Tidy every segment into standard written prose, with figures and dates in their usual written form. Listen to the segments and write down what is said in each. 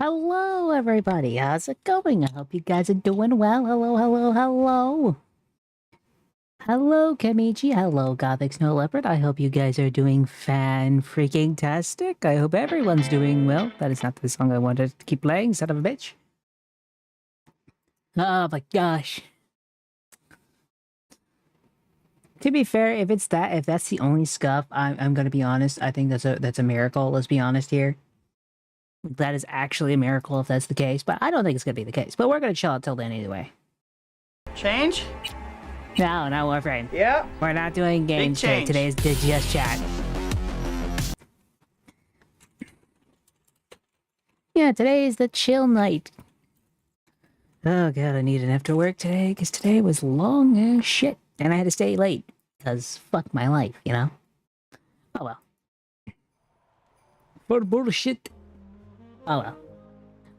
Hello, everybody. How's it going? I hope you guys are doing well. Hello, hello, hello. Hello, Kamichi. Hello, Gothic Snow Leopard. I hope you guys are doing fan-freaking-tastic. I hope everyone's doing well. That is not the song I wanted to keep playing, son of a bitch. Oh my gosh. To be fair, if that's the only scuff, I'm gonna be honest. I think that's a miracle. Let's be honest here. That is actually a miracle if that's the case, but I don't think it's gonna be the case. But we're gonna chill until then anyway. Change? No, no, Warframe. Yeah. We're not doing games today. Today's just chat. Yeah, today is the chill night. Oh god, I need an after work today, because today was long as shit. And I had to stay late, because fuck my life, you know? Oh well. For bullshit. Oh well.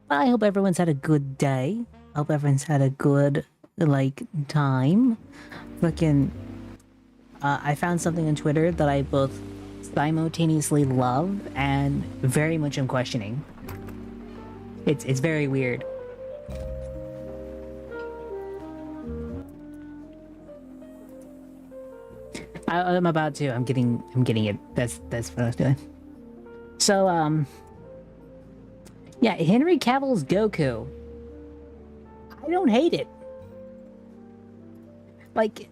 Well, I hope everyone's had a good day. I hope everyone's had a good, time. Fucking, I found something on Twitter that I both simultaneously love and very much am questioning. It's very weird. I'm about to. I'm getting it. That's what I was doing. So, yeah, Henry Cavill's Goku. I don't hate it. Like,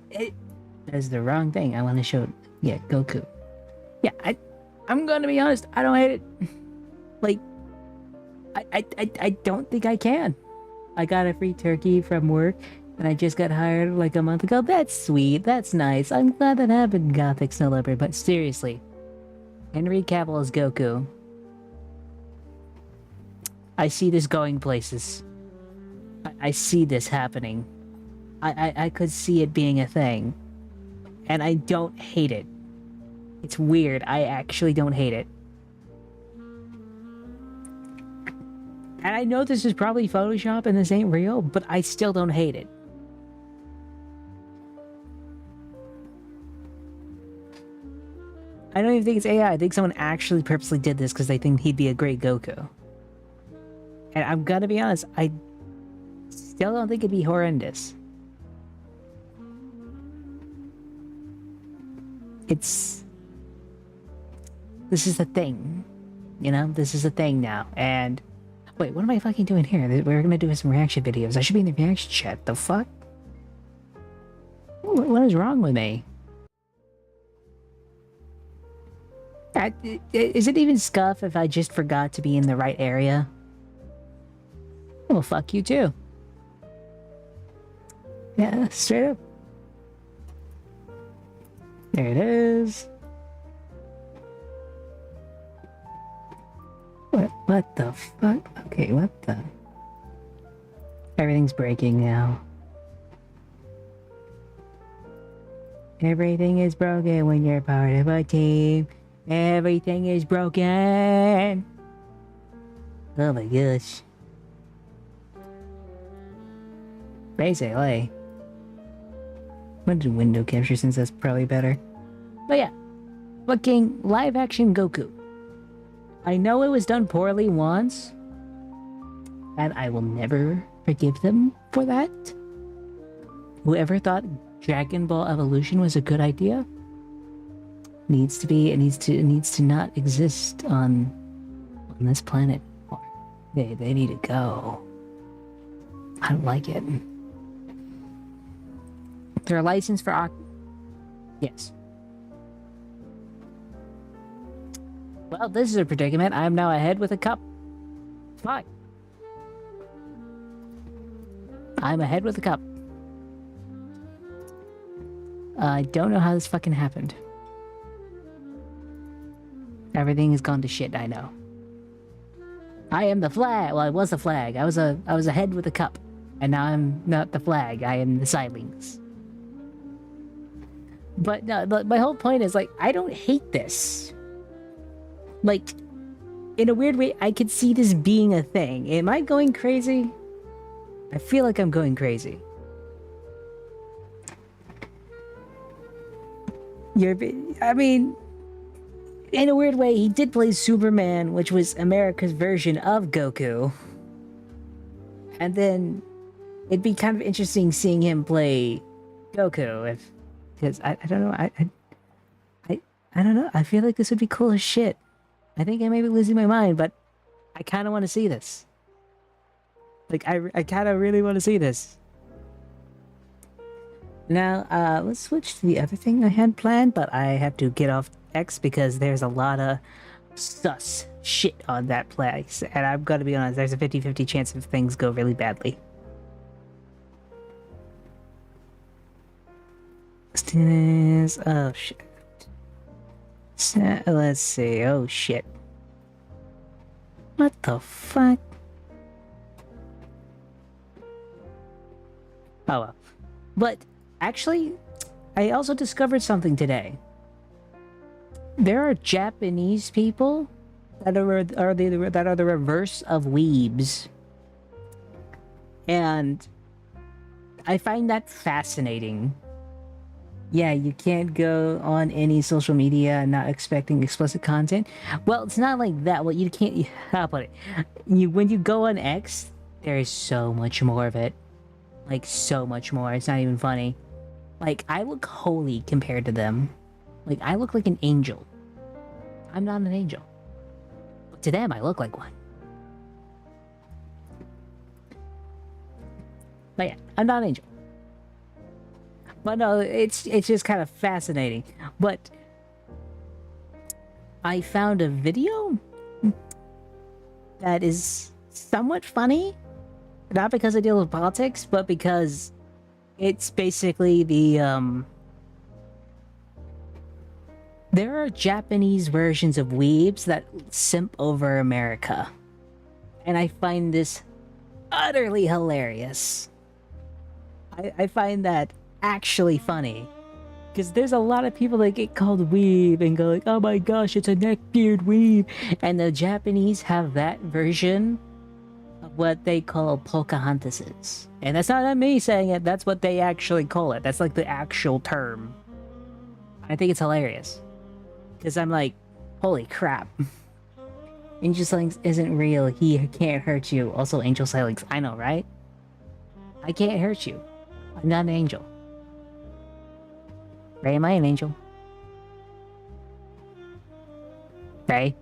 that's the wrong thing. I want to show, yeah, Goku. Yeah, I'm gonna be honest. I don't hate it. Like, I don't think I can. I got a free turkey from work, and I just got hired like a month ago. That's sweet. That's nice. I'm glad that happened, Gothic Snow Leopard. But seriously, Henry Cavill as Goku. I see this going places. I see this happening. I could see it being a thing. And I don't hate it. It's weird. I actually don't hate it. And I know this is probably Photoshop and this ain't real, but I still don't hate it. I don't even think it's AI. I think someone actually purposely did this because they think he'd be a great Goku. And I'm gonna be honest, I still don't think it'd be horrendous. This is the thing. You know? This is the thing now. And... Wait, what am I fucking doing here? We're gonna do some reaction videos. I should be in the reaction chat. The fuck? What is wrong with me? Is it even scuff if I just forgot to be in the right area? Well, fuck you too. Yeah, straight up. There it is. What the fuck? Okay, what the... Everything's breaking now. Everything is broken when you're part of a team. Everything is broken. Oh my gosh. Basically. I'm gonna do window capture since that's probably better. But yeah. Fucking live action Goku. I know it was done poorly once. And I will never forgive them for that. Whoever thought Dragon Ball Evolution was a good idea needs to not exist on this planet. They need to go. I don't like it. They're licensed for yes. Well, this is a predicament. I am now ahead with a cup. Fine. I'm ahead with a cup. I don't know how this fucking happened. Everything has gone to shit, I know. I am the flag. Well, I was the flag. I was ahead with a cup. And now I'm not the flag. I am the silings. But no, my whole point is, like, I don't hate this. Like, in a weird way, I could see this being a thing. Am I going crazy? I feel like I'm going crazy. I mean, in a weird way, he did play Superman, which was America's version of Goku. And then it'd be kind of interesting seeing him play Goku, because I don't know, I don't know. I feel like this would be cool as shit. I think I may be losing my mind, but I kind of want to see this. Like, I kind of really want to see this. Now, let's switch to the other thing I had planned, but I have to get off X because there's a lot of sus shit on that place. And I'm gonna be honest, there's a 50-50 chance if things go really badly. Oh, shit. So, let's see. Oh, shit. What the fuck? Oh, well. But, actually, I also discovered something today. There are Japanese people that are the reverse of weebs. And I find that fascinating. Yeah, you can't go on any social media not expecting explicit content. Well, it's not like that. Well, you can't. How put it? When you go on X, there is so much more of it. Like, so much more. It's not even funny. Like, I look holy compared to them. Like, I look like an angel. I'm not an angel. But to them, I look like one. But yeah, I'm not an angel. But no, it's just kind of fascinating. But I found a video that is somewhat funny. Not because I deal with politics, but because it's basically the, there are Japanese versions of weebs that simp over America. And I find this utterly hilarious. I find that actually funny. Because there's a lot of people that get called weeb and go like, oh my gosh, it's a neckbeard weeb. And the Japanese have that version of what they call Pocahontases. And that's not me saying it, that's what they actually call it. That's like the actual term. I think it's hilarious. Because I'm like, holy crap. Angel Silence isn't real, he can't hurt you. Also, Angel Silence, I know, right? I can't hurt you. I'm not an angel. Ray, am I an angel? Ray?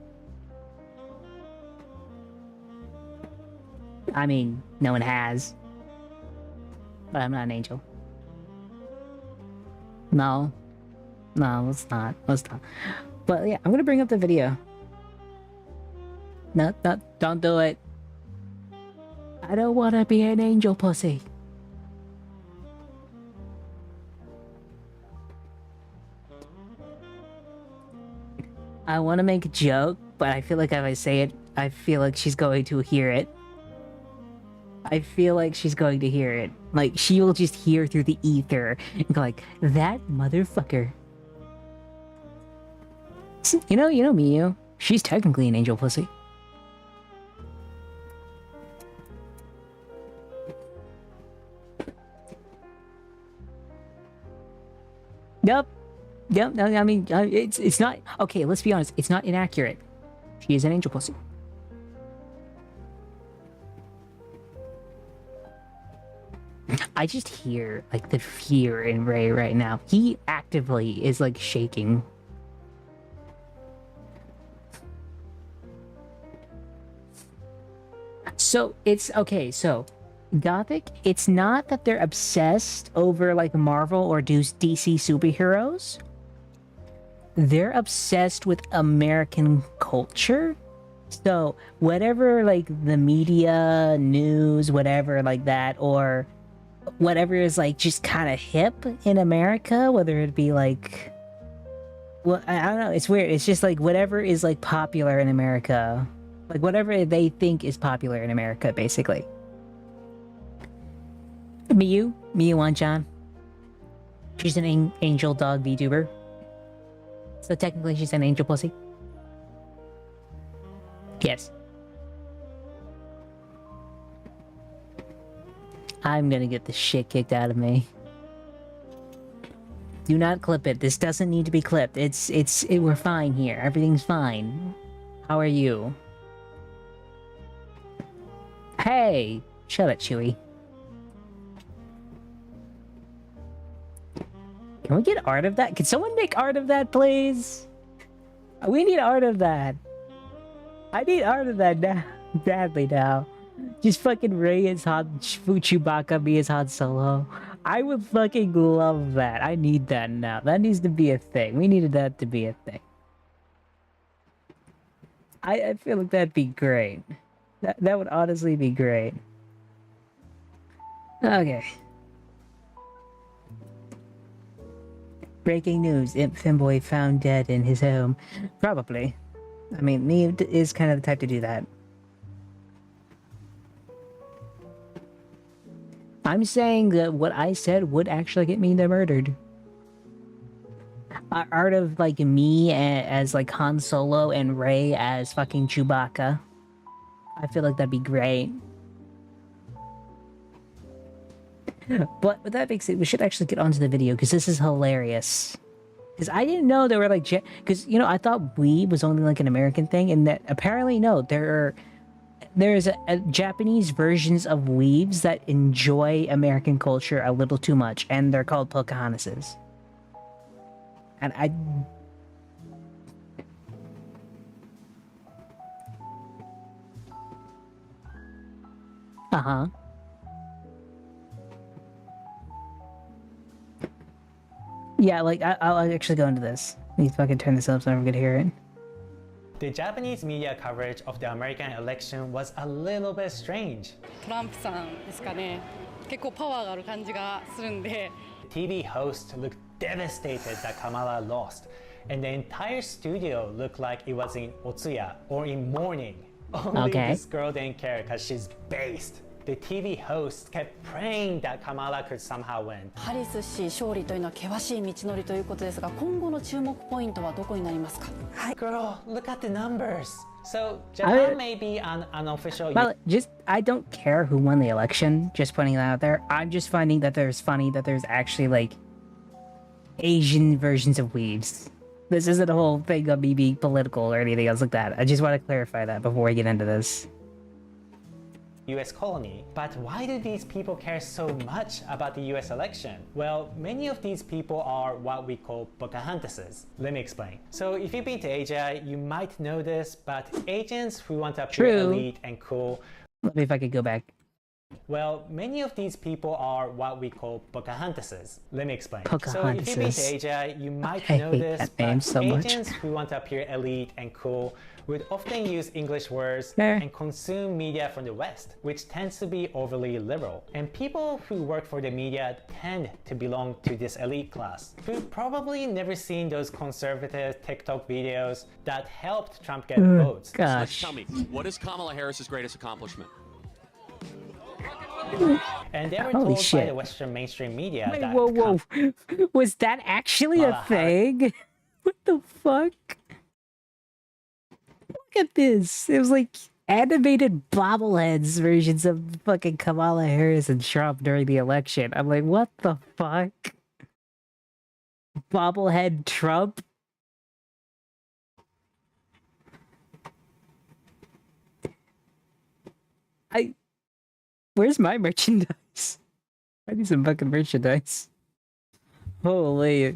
I mean, no one has. But I'm not an angel. No. No, let's not. Let's not. But yeah, I'm gonna bring up the video. No, no, don't do it. I don't wanna be an angel pussy. I want to make a joke, but I feel like if I say it, I feel like she's going to hear it. I feel like she's going to hear it. Like, she will just hear through the ether and go like, that motherfucker. You know Miyu. She's technically an angel pussy. Yep. Yep, no, I mean, it's not... Okay, let's be honest. It's not inaccurate. She is an angel pussy. I just hear, like, the fear in Ray right now. He actively is, like, shaking. So, it's... Okay, so... Gothic, it's not that they're obsessed over, like, Marvel or DC superheroes. They're obsessed with American culture. So whatever, like, the media, news, whatever like that, or whatever is, like, just kind of hip in America, whether it be like, well, I don't know, it's weird. It's just like whatever is, like, popular in America, like whatever they think is popular in America, basically. Miyu Wanchan. She's an angel dog VTuber. So technically she's an angel pussy. Yes. I'm gonna get the shit kicked out of me. Do not clip it. This doesn't need to be clipped. We're fine here. Everything's fine. How are you? Hey! Shut up, Chewie. Can we get art of that? Can someone make art of that, please? We need art of that. I need art of that now. Badly now. Just fucking Rey as Han, Chewbacca be as Han Solo. I would fucking love that. I need that now. That needs to be a thing. We needed that to be a thing. I feel like that'd be great. That would honestly be great. Okay. Breaking news. Imp Femboy found dead in his home. Probably. I mean, Neve is kind of the type to do that. I'm saying that what I said would actually get me murdered. Art of, like, me as, like, Han Solo and Rey as fucking Chewbacca. I feel like that'd be great. But with that being said, we should actually get onto the video, because this is hilarious. Because I didn't know there were, like, because, you know, I thought weeb was only, like, an American thing, and that apparently, no, there's a Japanese versions of weebs that enjoy American culture a little too much, and they're called Pocahontases. And I... Uh-huh. Yeah, like, I'll actually go into this. Let me fucking turn this up so everyone can hear it. The Japanese media coverage of the American election was a little bit strange. トランプさんですかね。結構パワーがある感じがするんで。TV host looked devastated that Kamala lost, and the entire studio looked like it was in Otsuya or in mourning. Only this girl didn't care because she's based. The TV host kept praying that Kamala could somehow win. ハリス氏勝利というのは険しい道のりということですが、今後の注目ポイントはどこになりますか？はい。Girl, look at the numbers. So Japan may be an unofficial. Well, I don't care who won the election. Just putting that out there. I'm just finding that there's actually like Asian versions of weaves. This isn't a whole thing of me being political or anything else like that. I just want to clarify that before we get into this. US colony. But why do these people care so much about the US election? Well, many of these people are what we call Pocahontases. Let me explain. So if you've been to Asia, you might know this, but Asians who want to appear elite and cool. Let me if I could go back. Well, many of these people are what we call Pocahontases. Let me explain. Pocahontases. So if you've been to Asia, you might know this, but so Asians who want to appear elite and cool would often use English words and consume media from the West, which tends to be overly liberal. And people who work for the media tend to belong to this elite class, who've probably never seen those conservative TikTok videos that helped Trump get votes. Gosh. Tell me, what is Kamala Harris's greatest accomplishment? And they were told by the Western mainstream media that... Whoa. Was that actually a thing? What the fuck? Look at this. It was like animated bobbleheads versions of fucking Kamala Harris and Trump during the election. I'm like, what the fuck? Bobblehead Trump? Where's my merchandise? I need some fucking merchandise. Holy.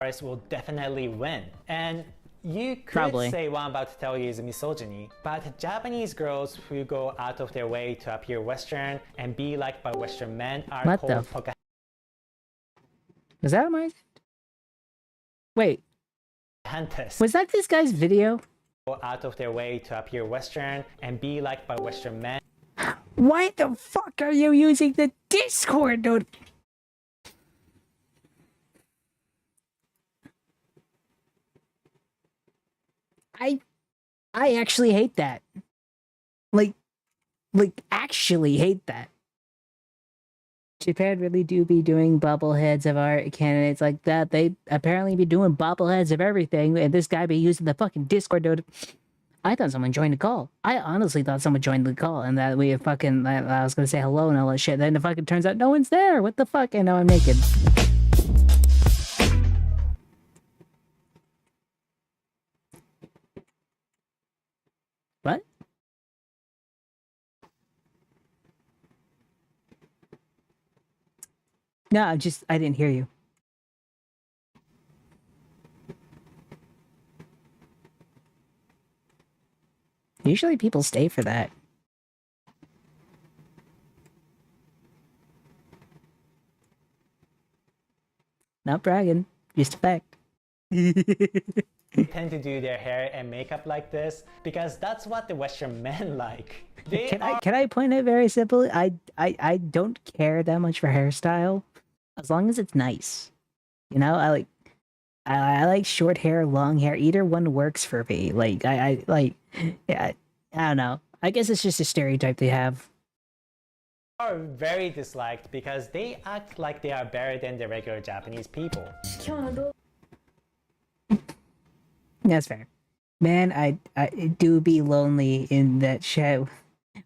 Harris will definitely win. And you could say what I'm about to tell you is misogyny, but Japanese girls who go out of their way to appear Western and be liked by Western men are called Pocahontas. Was that my... Wait. Was that this guy's video? Go out of their way to appear Western and be liked by Western men. Why the fuck are you using the Discord, dude? I actually hate that. Like actually hate that. Japan really do be doing bobbleheads of our candidates like that. They apparently be doing bobbleheads of everything, and this guy be using the fucking Discord, dude. I thought someone joined the call. I honestly thought someone joined the call, and that we fucking, I was gonna say hello and all that shit. Then it fucking turns out no one's there. What the fuck? And now I'm naked. No, I didn't hear you. Usually people stay for that. Not bragging, just a fact. Tend to do their hair and makeup like this because that's what the Western men like. Can I point it very simply? I don't care that much for hairstyle, as long as it's nice. You know, I like short hair, long hair. Either one works for me. Like yeah, I don't know. I guess it's just a stereotype they have. Are very disliked because they act like they are better than the regular Japanese people. That's fair. Man, I do be lonely in that show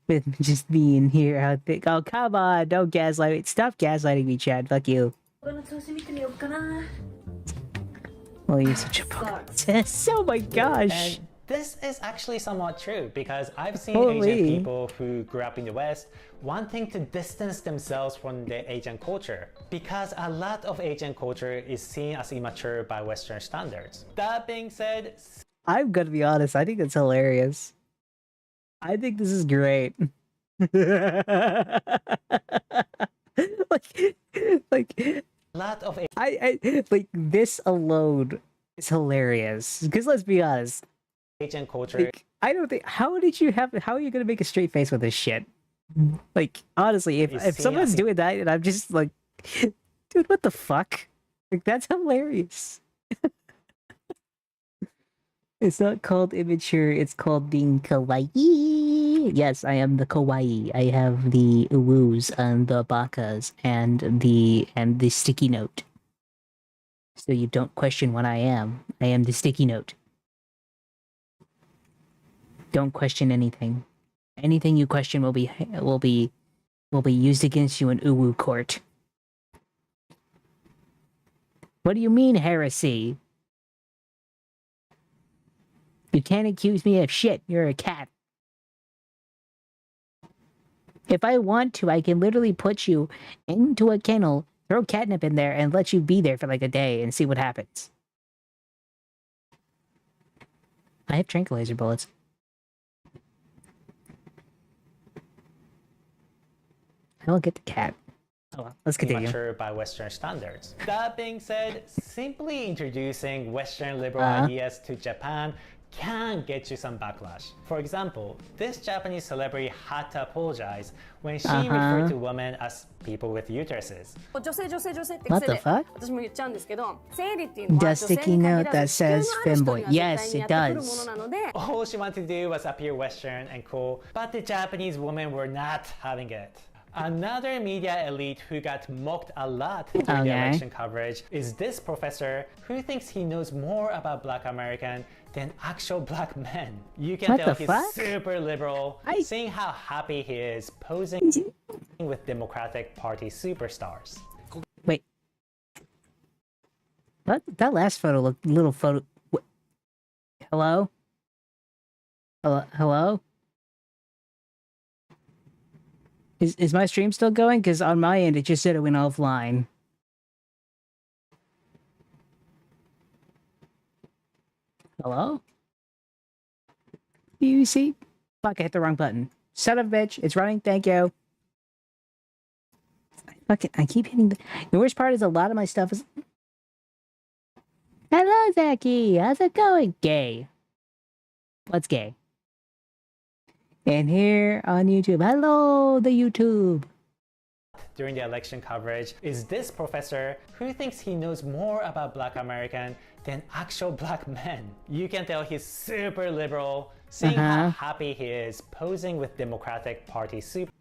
with just being here out there. Oh, come on, don't gaslight. Stop gaslighting me, Chad. Fuck you. Well, you're such a Pokemon. Oh my gosh. And this is actually somewhat true because I've seen Holy. Asian people who grew up in the West wanting to distance themselves from the Asian culture because a lot of Asian culture is seen as immature by Western standards. That being said, I'm gonna be honest, I think it's hilarious. I think this is great. like a lot of I like this alone is hilarious. Because let's be honest, Asian culture like I don't think how are you gonna make a straight face with this shit? Like honestly, if someone's doing that and I'm just like, dude, what the fuck? Like that's hilarious. It's not called immature, it's called being kawaii. Yes, I am the kawaii. I have the woos and the bakas and the sticky note. So you don't question what I am. I am the sticky note. Don't question anything. Anything you question will be used against you in Uwu court. What do you mean heresy? You can't accuse me of shit. You're a cat. If I want to, I can literally put you into a kennel, throw catnip in there, and let you be there for like a day and see what happens. I have tranquilizer bullets. I will get the cat. Oh well, let's continue. Immature by Western standards. That being said, simply introducing Western liberal ideas to Japan can get you some backlash. For example, this Japanese celebrity had to apologize when she referred to women as people with uteruses. What the fuck? The sticky note that says femboy. Yes, it does. All she wanted to do was appear Western and cool, but the Japanese women were not having it. Another media elite who got mocked a lot during the election coverage is this professor who thinks he knows more about Black American than actual black men. You can tell he's super liberal, seeing how happy he is posing with Democratic Party superstars. Wait. What? That last photo looked little photo. Hello? Hello? Is my stream still going? Because on my end, it just said it went offline. Hello? Do you see? Fuck, I hit the wrong button. Son of a bitch, it's running, thank you. I keep hitting the worst part is a lot of my stuff is... Hello, Zachy! How's it going? Gay. What's gay? And here on YouTube, hello, the YouTube. During the election coverage is this professor who thinks he knows more about Black American than actual black men. You can tell he's super liberal, seeing how happy he is posing with Democratic Party super.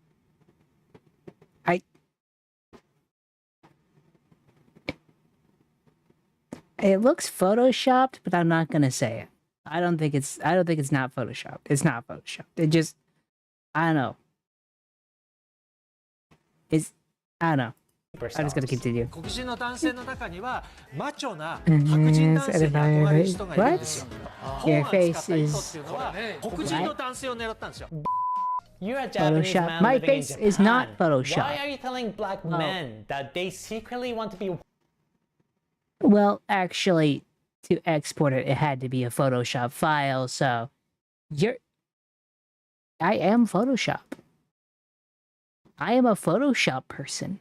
It looks photoshopped, but I'm not gonna say it. I don't think it's not photoshopped. It's not photoshopped. It just I don't know. I don't know. I'm just gonna continue. What? Your face is... What? You're a Japanese Photoshop. man My living in face Japan. is not Photoshop. Why are you telling black men that they secretly want to be... Well, actually, to export it, it had to be a Photoshop file, so I am Photoshop. I am a Photoshop person.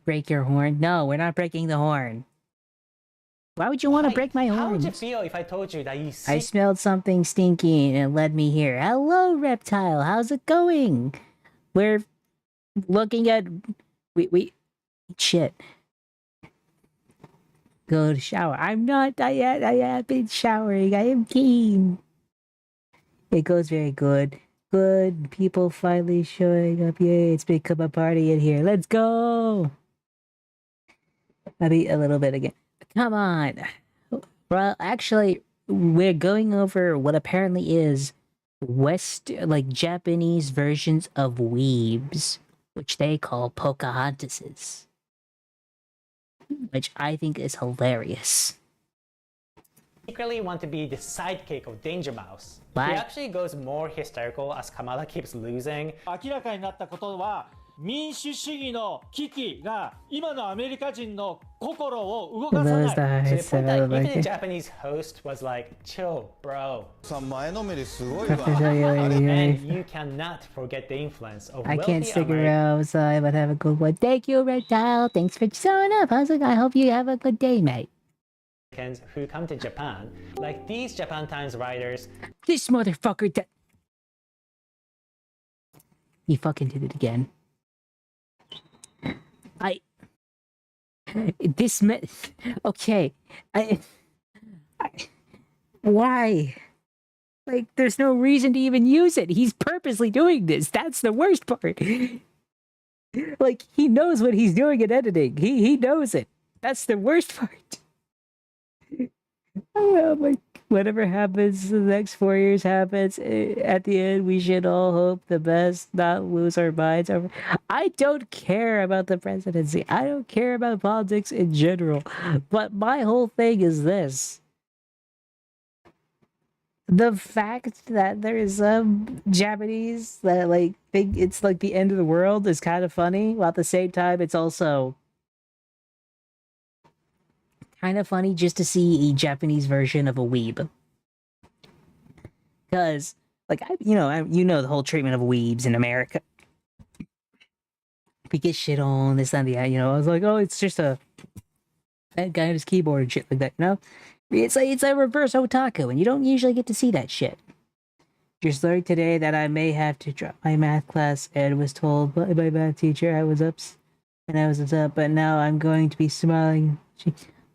Break your horn? No, we're not breaking the horn. Why would you want to break my horn? How would you feel if I told you that you I smelled something stinky and it led me here. Hello, reptile. How's it going? We're looking at... We... Shit. Go to shower. I'm not... I have been showering. I am keen. It goes very good. Good. People finally showing up. Yay, it's become a party in here. Let's go! I'll eat a little bit again. Come on. Well, actually, we're going over what apparently is Japanese versions of weebs, which they call Pocahontases, which I think is hilarious. secretly want to be the sidekick of Danger Mouse. What? He actually goes more hysterical as Kamala keeps losing. 明らかになったことは民主主義の危機が今のアメリカ人の心を動かさない。 To the point that even the Japanese host was like, chill, bro. さん前のめりすごいわ。 And you cannot forget the influence of I wealthy can't stick American around, so I would have a good one. Thank you, Reptile. Thanks for showing up. I hope you have a good day, mate. who come to Japan, like these Japan Times writers. This motherfucker he fucking did it again. Okay. Why? Like, there's no reason to even use it. He's purposely doing this. That's the worst part. Like, he knows what he's doing in editing. He knows it. That's the worst part. Oh my, whatever happens, the next 4 years happens. At the end, we should all hope the best, not lose our minds over. I don't care about the presidency. I don't care about politics in general. But my whole thing is this. The fact that there is some Japanese that like think it's like the end of the world is kind of funny, while at the same time it's also kind of funny just to see a Japanese version of a weeb. Because, like, you know the whole treatment of weebs in America. We get shit on this and that, I was like, oh, it's just that guy on his keyboard and shit like that, It's a reverse otaku, and you don't usually get to see that shit. Just learned today that I may have to drop my math class and was told by my math teacher I was upset, but now I'm going to be smiling.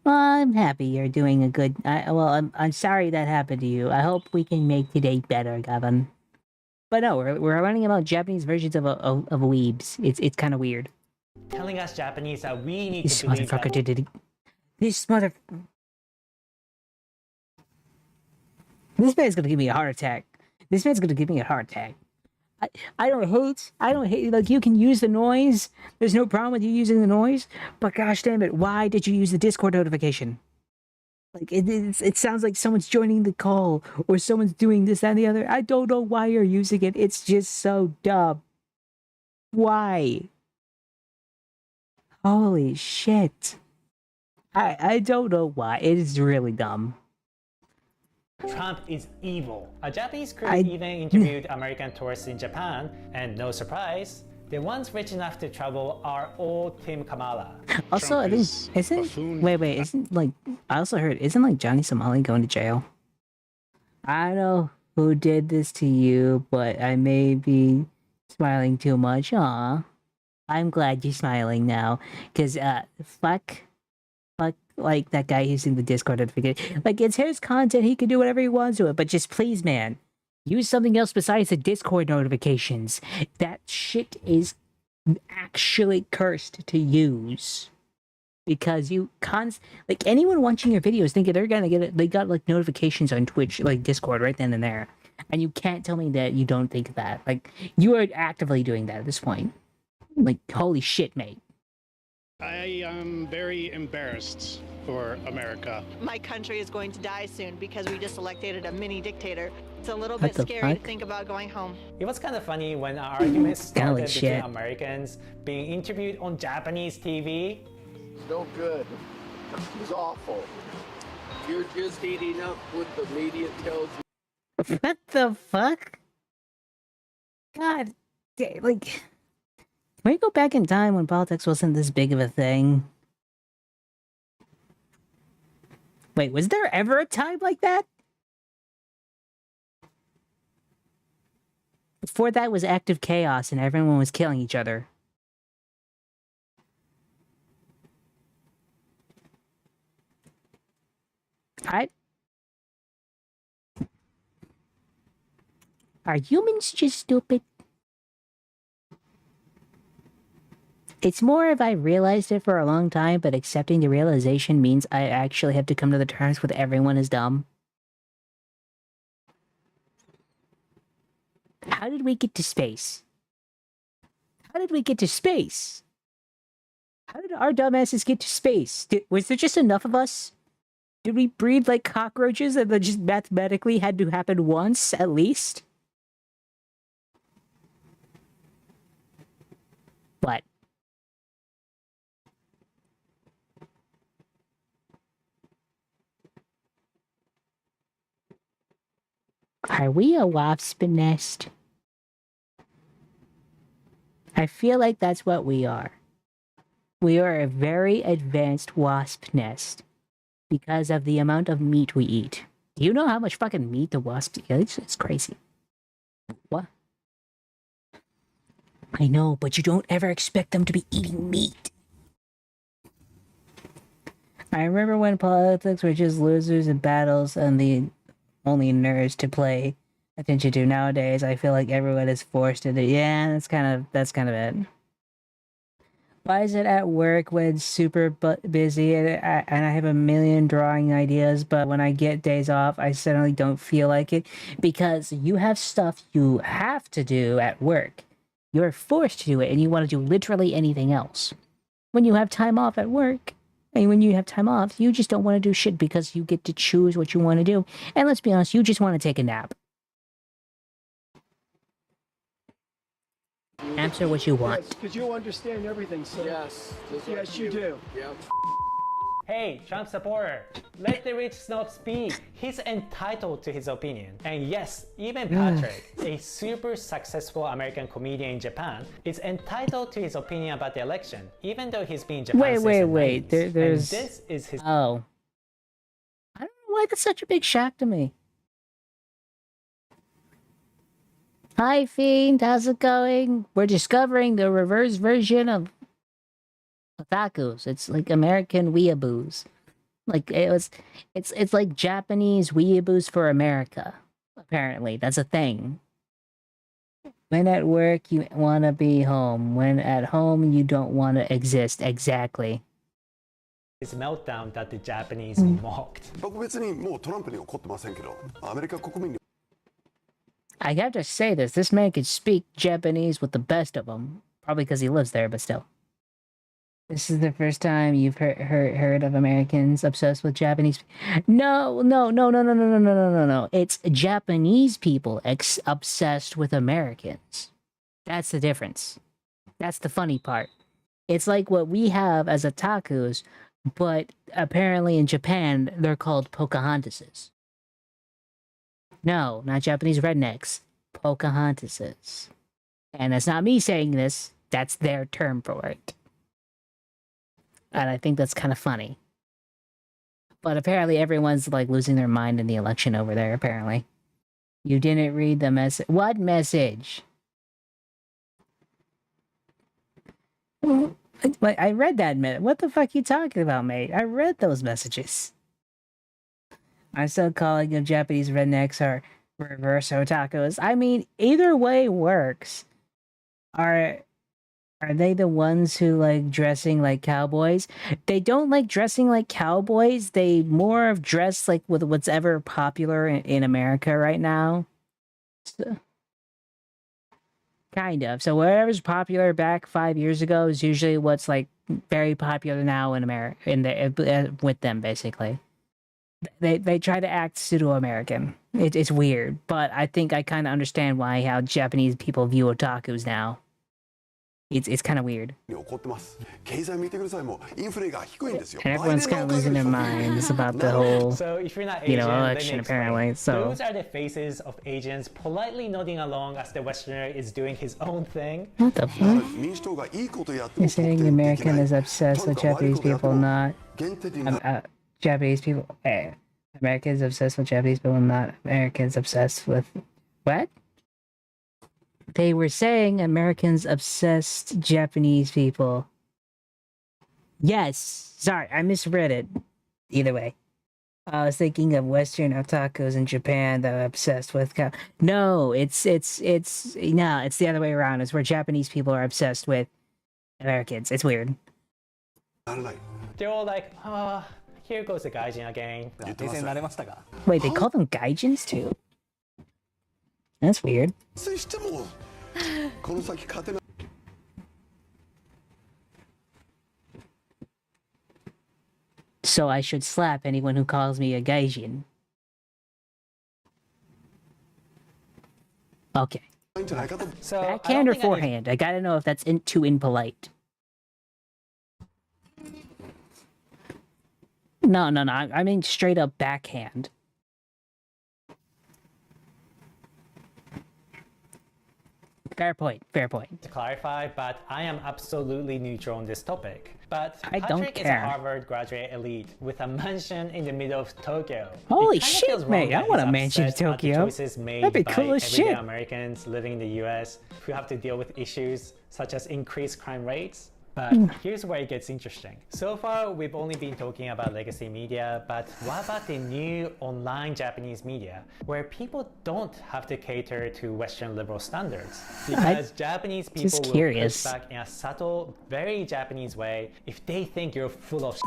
Well, I'm happy you're doing a good... I'm sorry that happened to you. I hope we can make today better, Gavin. But no, we're learning about Japanese versions of weebs. It's kind of weird. Telling us Japanese that we need This to believe motherfucker that... did it. This man's gonna give me a heart attack. I don't hate, like, you can use the noise. There's no problem with you using the noise, but gosh damn it, why did you use the Discord notification? Like, it sounds like someone's joining the call, or someone's doing this, that, and the other. I don't know why you're using it. It's just so dumb. Why? Holy shit. I don't know why. It is really dumb. Trump is evil. A Japanese crew even interviewed American tourists in Japan, and no surprise, the ones rich enough to travel are all Team Kamala. Also, I think, I also heard, isn't Johnny Somali going to jail? I don't know who did this to you, but I may be smiling too much. Aw. I'm glad you're smiling now, because, fuck, like, that guy using the Discord notification. Like, it's his content, he can do whatever he wants to it, but just please, man, use something else besides the Discord notifications. That shit is actually cursed to use. Because you like, anyone watching your videos thinking they're gonna get it, they got, like, notifications on Twitch, like, Discord right then and there. And you can't tell me that you don't think that. Like, you are actively doing that at this point. Like, holy shit, mate. I am very embarrassed for America. My country is going to die soon because we just elected a mini dictator. It's a little What bit the scary to fuck? think about going home. It was kind of funny when arguments started Golly between shit. Americans being interviewed on Japanese TV. No good. It was awful. You're just eating up what the media tells you. What the fuck? God, like, can we go back in time when politics wasn't this big of a thing? Wait, was there ever a time like that? Before that was active chaos and everyone was killing each other. Are humans just stupid? It's more of I realized it for a long time, but accepting the realization means I actually have to come to the terms with everyone is dumb. How did we get to space? How did we get to space? How did our dumbasses get to space? Was there just enough of us? Did we breed like cockroaches and that just mathematically had to happen once, at least? What? Are we a wasp nest? I feel like that's what we are. We are a very advanced wasp nest because of the amount of meat we eat. Do you know how much fucking meat the wasps eat? It's crazy. What? I know, but you don't ever expect them to be eating meat. I remember when politics were just losers in battles and the only nerds to play attention to. Nowadays, I feel like everyone is forced into. Yeah, that's kind of it. Why is it at work when it's super busy and I have a million drawing ideas, but when I get days off, I suddenly don't feel like it? Because you have stuff you have to do at work. You're forced to do it, and you want to do literally anything else. When you have time off at work, and when you have time off, you just don't want to do shit because you get to choose what you want to do. And let's be honest, you just want to take a nap. Naps are what you want. Yes, because you understand everything, sir. Yes. Yes, you do. Yeah. Hey, Trump supporter, let the rich snob speak. He's entitled to his opinion. And yes, even Patrick, a super successful American comedian in Japan, is entitled to his opinion about the election, even though he's been in Japan since the 90s. There's... And this is his... Oh. I don't know why that's such a big shock to me. Hi, Fiend, how's it going? We're discovering the reverse version of otakus. It's like American weeaboos. Like it's like Japanese weeaboos for America. Apparently, that's a thing. When at work, you want to be home. When at home, you don't want to exist. Exactly. His meltdown that the Japanese mocked. I have to say this man could speak Japanese with the best of them. Probably because he lives there, but still. This is the first time you've heard of Americans obsessed with Japanese. No. It's Japanese people obsessed with Americans. That's the difference. That's the funny part. It's like what we have as otakus, but apparently in Japan, they're called Pocahontases. No, not Japanese rednecks. Pocahontases. And that's not me saying this. That's their term for it. And I think that's kind of funny. But apparently everyone's like losing their mind in the election over there, apparently. You didn't read the message. What message? I read that minute. What the fuck are you talking about, mate? I read those messages. I'm still calling them Japanese rednecks or reverse otakus. I mean, either way works. Are they the ones who like dressing like cowboys? They don't like dressing like cowboys. They more of dress like with what's ever popular in America right now. So, Kind of. So whatever's popular back 5 years ago is usually what's like very popular now in America, with them basically. They try to act pseudo-American. It's weird, but I think I kind of understand how Japanese people view otakus now. It's kind of weird. And everyone's kind of losing their minds about the whole, so if you're not Asian, election apparently. So those are the faces of Asians politely nodding along as the Westerner is doing his own thing. What the fuck? You're saying American is obsessed with Japanese people, not Japanese people. Americans obsessed with Japanese people, not Americans obsessed with what? They were saying Americans obsessed Japanese people. Yes. Sorry, I misread it. Either way. I was thinking of Western otakus in Japan that are obsessed with No, it's the other way around. It's where Japanese people are obsessed with Americans. It's weird. They're all like, here goes the gaijin again. Wait, they call them gaijins too? That's weird. So I should slap anyone who calls me a gaijin. Okay. So backhand or forehand? I gotta know if that's too impolite. No. I mean straight up backhand. Fair point. To clarify, but I am absolutely neutral on this topic. But I don't Patrick care. is a Harvard graduate elite with a mansion in the middle of Tokyo. Holy shit, mate! I want a mansion in Tokyo. That'd be cool as shit. Americans living in the US who have to deal with issues such as increased crime rates. But here's where it gets interesting. So far, we've only been talking about legacy media, but what about the new online Japanese media, where people don't have to cater to Western liberal standards? Because Japanese people will push back in a subtle, very Japanese way if they think you're full of shit.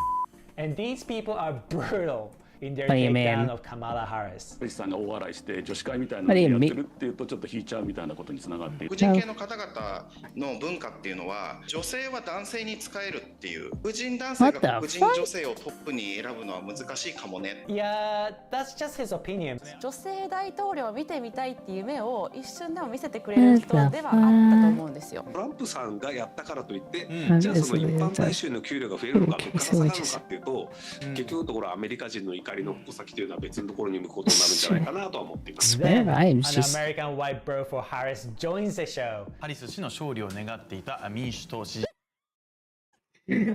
And these people are brutal in their takedown of Kamala Harris. 富士山が大笑いして女子会みたいなのをやってるっていうとちょっと引いちゃうみたいなことにつながっている。婦人系の方々の文化っていうのは女性は男性に使えるっていう婦人男性が黒人女性をトップに選ぶのは難しいかもね。Yeah, that's just his opinion. 女性大統領を見てみたいっていう夢を一瞬でも見せてくれる人ではあったと思うんですよ。トランプさんがやったからといって、じゃあその一般大衆の給料が増えるのか物価が下がるのかっていうと、結局のところアメリカ人の怒りの矛先というのは別のところに向くことになるんじゃないかなとは思っています。Then, an American white bro for Harris joins the show. ハリス氏の勝利を願っていた民主党支持。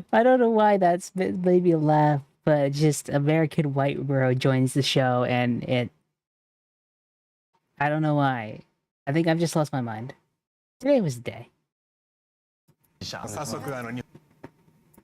I don't know why that's made me laugh, but just American white bro joins the show and I don't know why. I think I've just lost my mind. Today was the day.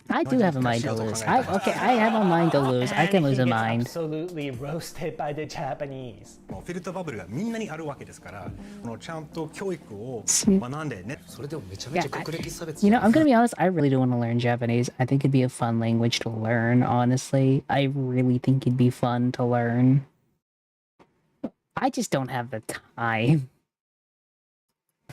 I do have a mind to lose. I have a mind to lose. I can lose a mind. Absolutely roasted by the Japanese. フィルターバブルがみんなにあるわけですから、このちゃんと教育を学んでね。それでもめちゃめちゃ学歴差別。You know, I'm gonna be honest. I really do want to learn Japanese. I think it'd be a fun language to learn. Honestly, I really think it'd be fun to learn. I just don't have the time.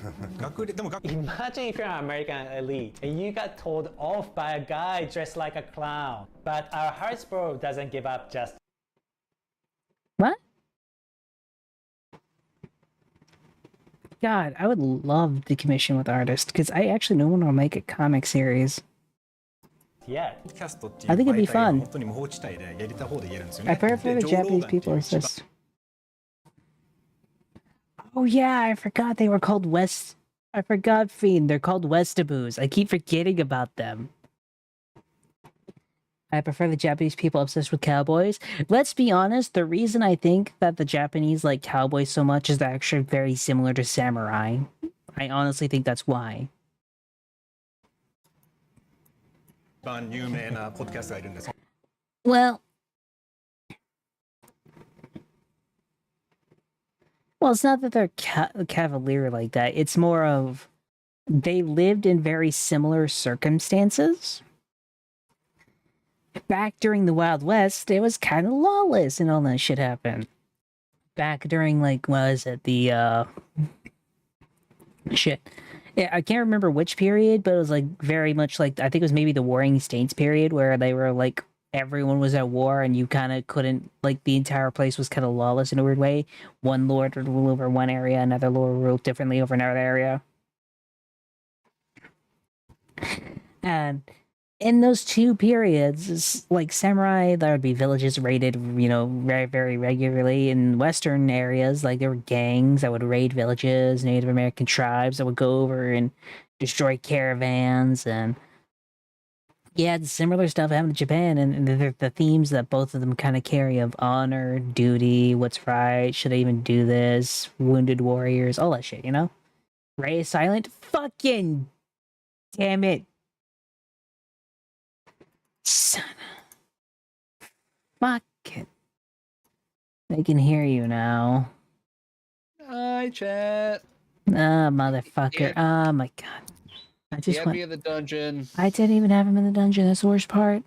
Imagine if you're an American elite and you got told off by a guy dressed like a clown. But our Harris bro doesn't give up just. What? God, I would love to commission with artists because I actually know when I'll make a comic series. Yeah. I think it'd be fun. I prefer the Japanese people. It's just. Oh yeah, I forgot they were called West. I forgot, Fiend. They're called Westaboos. I keep forgetting about them. I prefer the Japanese people obsessed with cowboys. Let's be honest, the reason I think that the Japanese like cowboys so much is they're actually very similar to samurai. I honestly think that's why. Well, it's not that they're cavalier like that. It's more of they lived in very similar circumstances. Back during the Wild West, it was kind of lawless and all that shit happened. Back during, like, what is it, the Shit. Yeah, I can't remember which period, but it was like very much like I think it was maybe the Warring States period where they were like everyone was at war and you kind of couldn't like the entire place was kind of lawless in a weird way. One lord would rule over one area, another lord would rule differently over another area. And in those two periods, like samurai, there would be villages raided, very, very regularly. In Western areas, like there were gangs that would raid villages, Native American tribes that would go over and destroy caravans, and yeah, similar stuff happened in Japan, and the themes that both of them kind of carry of honor, duty, what's right, should I even do this, wounded warriors, all that shit, Ray is silent? Fucking damn it. Son of... Fuck it. They can hear you now. Hi, chat. Ah, motherfucker. Oh my god. I just He had me in the dungeon. I didn't even have him in the dungeon. That's the worst part.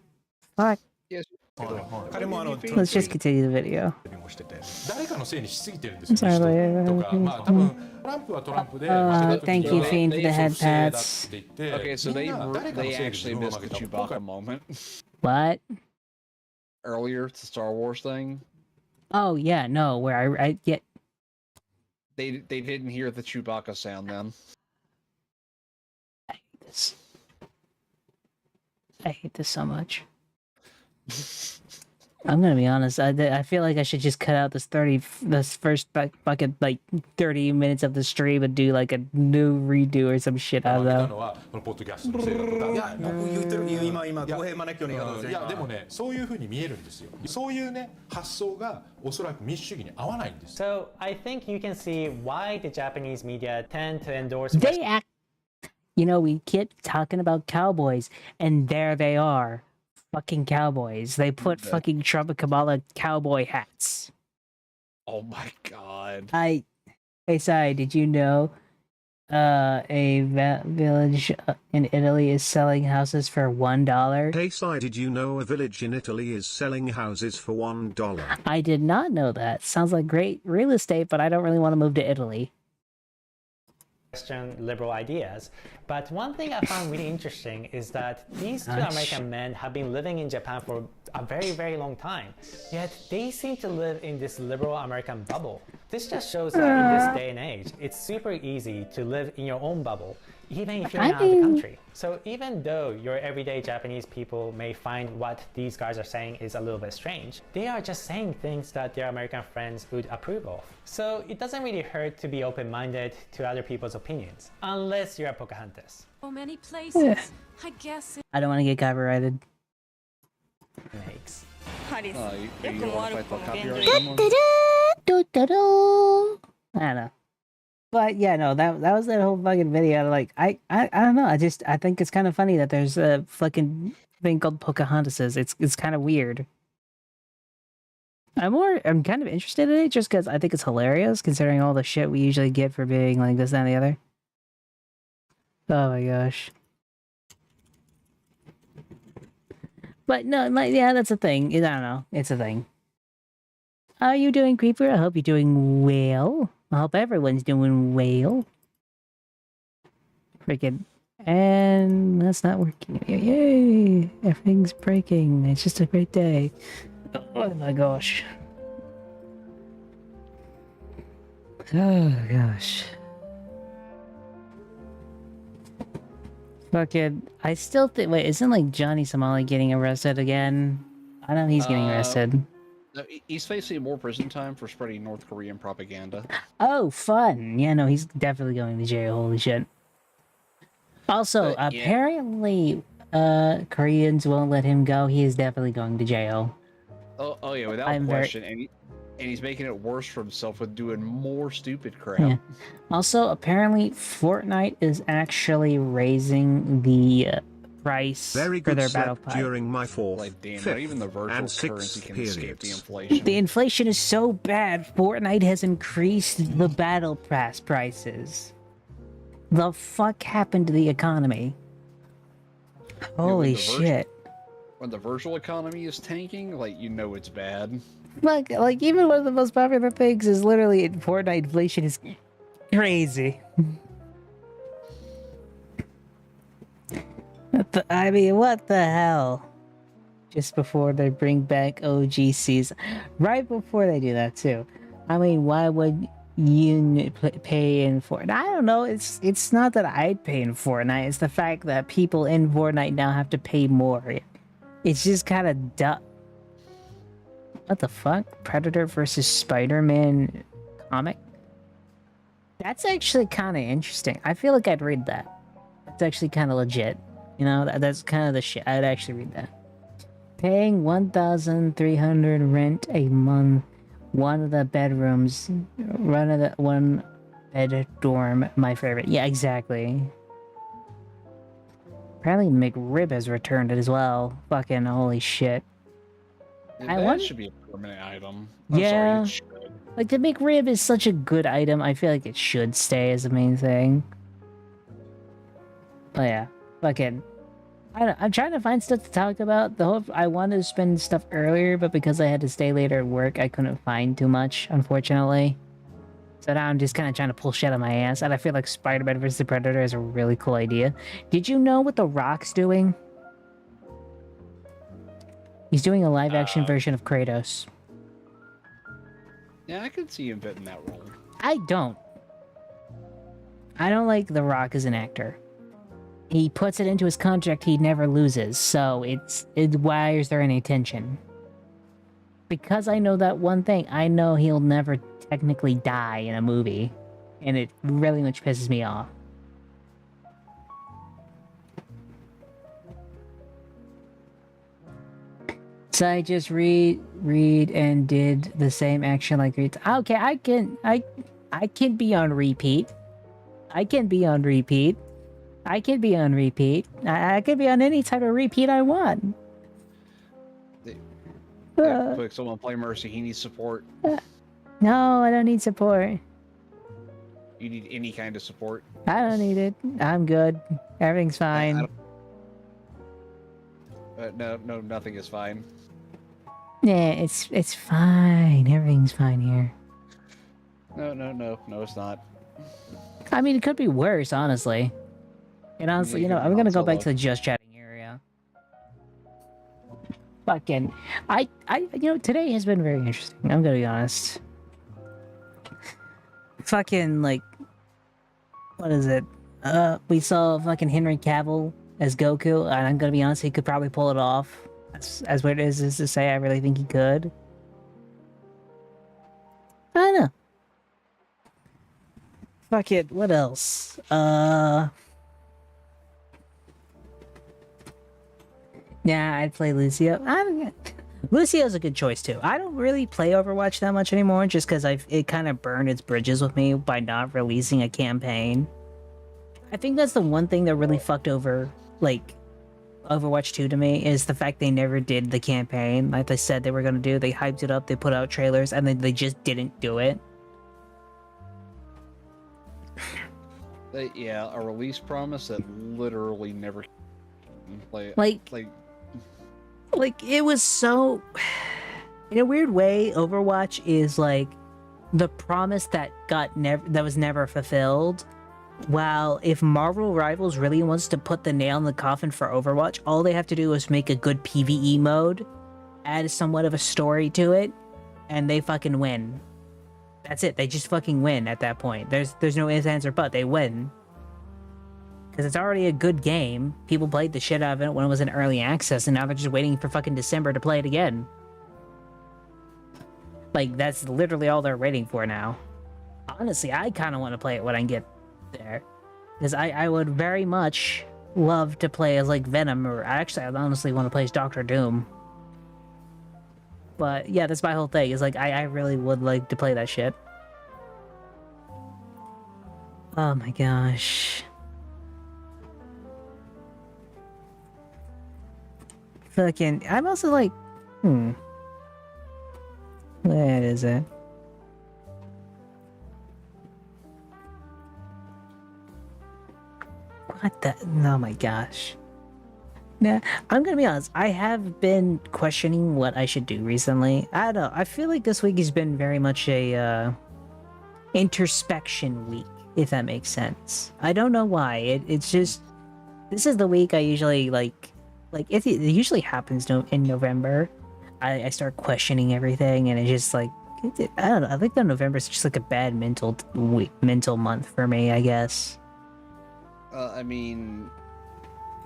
Fuck. Yes. Let's just continue the video. Thank you, Fiend, for the head pats. Okay, so they actually missed the Chewbacca moment. What? Earlier, it's the Star Wars thing. Oh yeah, no, where I get. They didn't hear the Chewbacca sound then. I hate this. I hate this so much. I'm gonna be honest. I feel like I should just cut out this first bucket, like 30 minutes of the stream and do like a new redo or some shit. I don't know. 今公平招きの言い方ですよ。いやでもね、そういう風に見えるんですよ。そういうね発想がおそらく民主主義に合わないんです。So I think you can see why the Japanese media tend to endorse. They act. We keep talking about cowboys, and there they are. Fucking cowboys. They put fucking Trump and Kamala cowboy hats. Oh my god. Hey, Sai, did you know a village in Italy is selling houses for $1? Hey, Sai, did you know a village in Italy is selling houses for $1? I did not know that. Sounds like great real estate, but I don't really want to move to Italy. Western liberal ideas. But one thing I found really interesting is that these two American men have been living in Japan for a very, very long time. Yet they seem to live in this liberal American bubble. This just shows that in this day and age, it's super easy to live in your own bubble, even if you're not out of the country. So even though your everyday Japanese people may find what these guys are saying is a little bit strange, they are just saying things that their American friends would approve of. So it doesn't really hurt to be open-minded to other people's opinions, unless you're a Pocahontas. So many places. I guess I don't want to get copyrighted. Makes. You want to fight the copyright? I don't know. But yeah, no, that was that whole fucking video. Like, I don't know. I think it's kind of funny that there's a fucking thing called Pocahontases. It's kind of weird. I'm kind of interested in it just because I think it's hilarious considering all the shit we usually get for being like this, that, and the other. Oh my gosh. But no, yeah, that's a thing. I don't know. It's a thing. How are you doing, Creeper? I hope you're doing well. I hope everyone's doing well. Freaking. And that's not working. Yay! Everything's breaking. It's just a great day. Oh my gosh. Oh gosh. Fucking. I still think. Wait, isn't like Johnny Somali getting arrested again? I know he's getting arrested. No, he's facing more prison time for spreading North Korean propaganda. Oh, fun. Yeah, no, he's definitely going to jail. Holy shit. Also, apparently, Koreans won't let him go. He is definitely going to jail. Oh yeah, without question. And he's making it worse for himself with doing more stupid crap. Yeah. Also, apparently, Fortnite is actually raising the price for their battle pass. During my fourth, like, damn, fifth, not even the virtual and currency sixth can escape the periods. inflation. The inflation is so bad, Fortnite has increased the battle pass prices. The fuck happened to the economy? Holy shit. When the virtual economy is tanking, like, you know it's bad. Like even one of the most popular things is literally Fortnite inflation is crazy. I mean, what the hell? Just before they bring back OG season. Right before they do that, too. I mean, why would you pay in Fortnite? I don't know. It's not that I'd pay in Fortnite. It's the fact that people in Fortnite now have to pay more. It's just kind of dumb. What the fuck? Predator versus Spider-Man comic? That's actually kind of interesting. I feel like I'd read that. That's actually kind of legit. You know, that's kind of the shit. I'd actually read that. Paying 1,300 rent a month. One of the bedrooms. One bed dorm. My favorite. Yeah, exactly. Apparently McRib has returned as well. Fucking holy shit. That should be a permanent item. Yeah. Sorry, it should. Like, the McRib is such a good item. I feel like it should stay as the main thing. But yeah. Fucking... I'm trying to find stuff to talk about. I wanted to spend stuff earlier, but because I had to stay later at work, I couldn't find too much, unfortunately. So now I'm just kind of trying to pull shit out of my ass, and I feel like Spider-Man vs. the Predator is a really cool idea. Did you know what The Rock's doing? He's doing a live-action version of Kratos. Yeah, I could see him fitting that role. I don't like The Rock as an actor. He puts it into his contract he never loses, so why is there any tension? Because I know that one thing, I know he'll never technically die in a movie, and it really much pisses me off. So I just read and did the same action like 3 times. Okay, I can be on repeat. I can be on repeat. I can be on repeat. I can be on any type of repeat I want. Quick, someone play Mercy. He needs support. No, I don't need support. You need any kind of support. I don't need it. I'm good. Everything's fine. No, nothing is fine. Yeah, it's fine. Everything's fine here. No, it's not. I mean, it could be worse, honestly. And honestly, you know, I'm gonna go back to the just chatting area. Fucking, you know, today has been very interesting. I'm gonna be honest. Fucking, like, what is it? We saw fucking Henry Cavill as Goku, and I'm gonna be honest, he could probably pull it off. As weird as it is to say, I really think he could. I don't know. Fuck it, what else? Yeah, I'd play Lucio. Lucio's a good choice too. I don't really play Overwatch that much anymore, just because it kind of burned its bridges with me by not releasing a campaign. I think that's the one thing that really fucked over, like, Overwatch 2 to me, is the fact they never did the campaign like they said they were gonna do. They hyped it up, they put out trailers, and then they just didn't do it. Yeah, a release promise that literally never. Like, it was so... In a weird way, Overwatch is like the promise that was never fulfilled. While if Marvel Rivals really wants to put the nail in the coffin for Overwatch, all they have to do is make a good PvE mode, add somewhat of a story to it, and they fucking win. That's it. They just fucking win at that point. There's no ifs, ands, or buts. They win. Because it's already a good game. People played the shit out of it when it was in early access, and now they're just waiting for fucking December to play it again. Like, that's literally all they're waiting for now. Honestly, I kind of want to play it when I get there. Because I would very much love to play as, like, Venom, or actually, I honestly want to play as Doctor Doom. But, yeah, that's my whole thing, is, like, I really would like to play that shit. Oh my gosh. Fucking, I'm also like, where is it? What the, oh my gosh. Nah, I'm gonna be honest, I have been questioning what I should do recently. I don't know, I feel like this week has been very much a, introspection week, if that makes sense. I don't know why, it's just, this is the week I usually like it usually happens in November. I start questioning everything, and it's just like I don't know. I think that November is just like a bad mental month for me, I guess. I mean,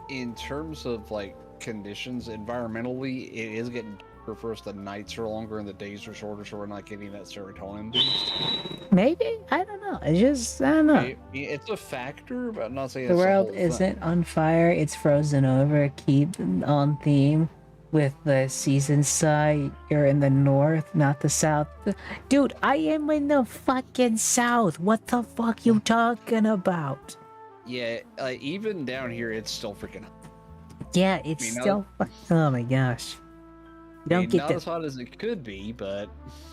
in terms of like conditions, environmentally, it is getting darker for us. The nights are longer and the days are shorter, so we're not getting that serotonin boost. Maybe, I don't know. It's just I don't know. It's a factor, but I'm not saying The it's world whole isn't thing. on fire. It's frozen over. Keep on theme with the season side. You're in the north, not the south. Dude, I am in the fucking south. What the fuck you talking about? Yeah, even down here, it's still freaking hot. Yeah, it's still. Oh my gosh. You don't get not as hot as it could be, but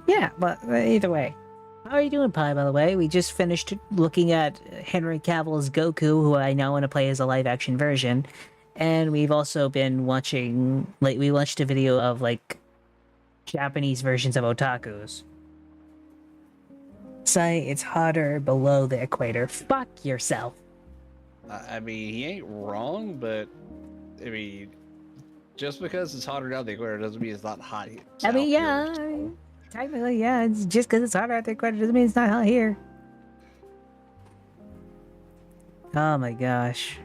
yeah, but either way. How are you doing, Pi, by the way? We just finished looking at Henry Cavill's Goku, who I now want to play as a live-action version. And we've also been watching... Like, we watched a video of, like, Japanese versions of otakus. Say it's hotter below the equator. Fuck yourself. I mean, he ain't wrong, but... I mean, just because it's hotter down the equator doesn't mean it's not hot here. I mean, yeah... Technically, yeah, it's just because it's hotter at the equator doesn't mean it's not hot here. Oh my gosh.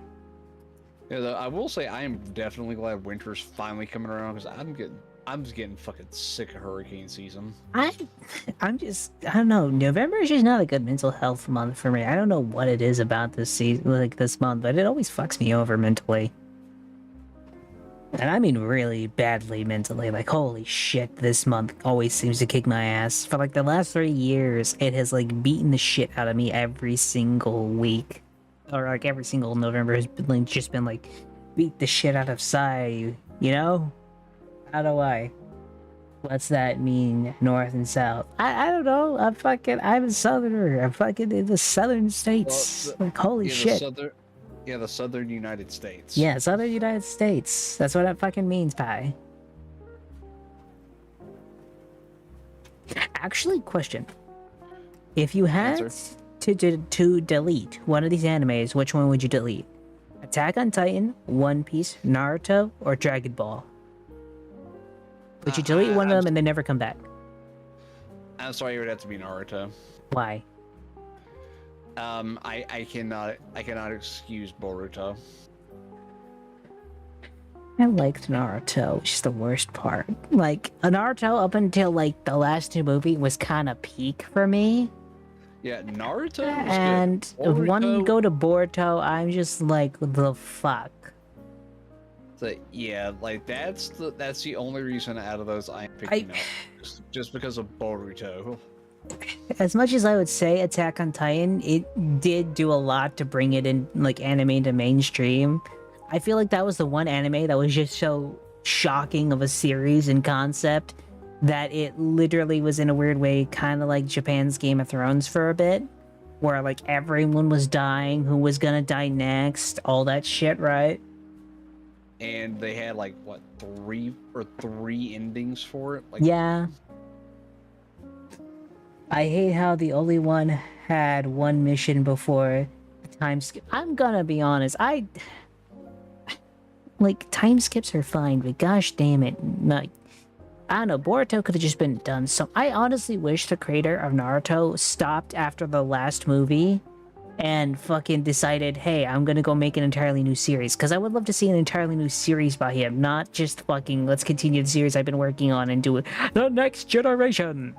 Yeah, though, I will say I am definitely glad winter's finally coming around because I'm just getting fucking sick of hurricane season. I don't know. November is just not a good mental health month for me. I don't know what it is about this season, like this month, but it always fucks me over mentally. And I mean really badly mentally, like holy shit, this month always seems to kick my ass. For like the last 3 years, it has like beaten the shit out of me every single week. Or like every single November has been like, just been like, beat the shit out of Sai, you know? How do I? What's that mean, north and south? I don't know, I'm a southerner, I'm fucking in the southern states. Like holy shit. The southern United States. Yeah, southern United States. That's what that fucking means, Pi. Actually, question. If you had to delete one of these animes, which one would you delete? Attack on Titan, One Piece, Naruto, or Dragon Ball? Would you delete one of them and then never come back? I'm sorry, it would have to be Naruto. Why? I cannot excuse Boruto. I liked Naruto, which is the worst part. Like, Naruto up until, like, the last two movie was kind of peak for me. Yeah, Naruto was and good. When you go to Boruto, I'm just like, the fuck? So, yeah, like, that's the only reason out of those I'm picking up. Just because of Boruto. As much as I would say Attack on Titan, it did do a lot to bring it in, like, anime to mainstream. I feel like that was the one anime that was just so shocking of a series and concept that it literally was, in a weird way, kind of like Japan's Game of Thrones for a bit, where, like, everyone was dying, who was gonna die next, all that shit, right? And they had, like, what, three endings for it? Like, yeah. I hate how the only one had one mission before the time skip. I'm gonna be honest, like, time skips are fine, but gosh damn it, like, I don't know, Boruto could have just been done. So I honestly wish the creator of Naruto stopped after the last movie and fucking decided, hey, I'm gonna go make an entirely new series. Because I would love to see an entirely new series by him, not just fucking, let's continue the series I've been working on and do it the next generation.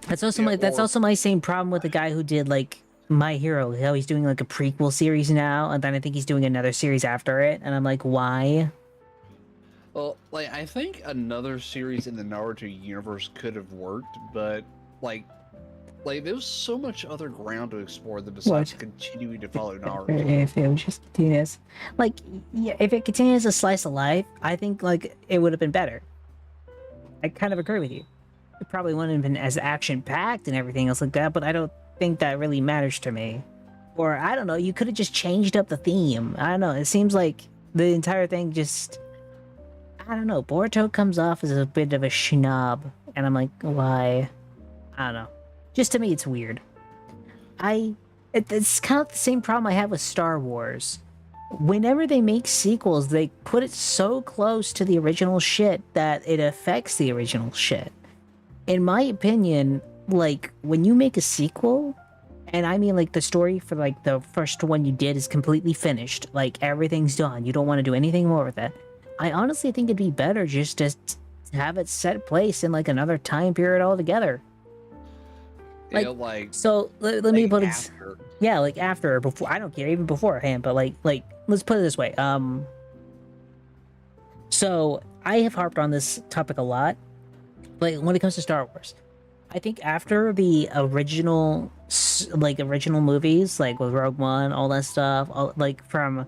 That's also my same problem with the guy who did, like, My Hero. How he's doing, like, a prequel series now, and then I think he's doing another series after it, and I'm like, why? Well, like, I think another series in the Naruto universe could have worked, but, like there was so much other ground to explore than besides continuing to follow Naruto. If it just continues, like, yeah, if it continues a slice of life, I think, like, it would have been better. I kind of agree with you. It probably wouldn't have been as action-packed and everything else like that, but I don't think that really matters to me. Or, I don't know, you could have just changed up the theme. I don't know, it seems like the entire thing just... I don't know, Boruto comes off as a bit of a schnob, and I'm like, why? I don't know. Just to me, it's weird. It's kind of the same problem I have with Star Wars. Whenever they make sequels, they put it so close to the original shit that it affects the original shit. In my opinion, like, when you make a sequel, and I mean, like, the story for, like, the first one you did is completely finished. Like, everything's done. You don't want to do anything more with it. I honestly think it'd be better just to have it set place in, like, another time period altogether. Like, yeah, like so let me put it. after. Yeah, like after or before. I don't care, even beforehand. But like let's put it this way. So I have harped on this topic a lot. Like when it comes to Star Wars, I think after the original movies, like with Rogue One, all that stuff, like from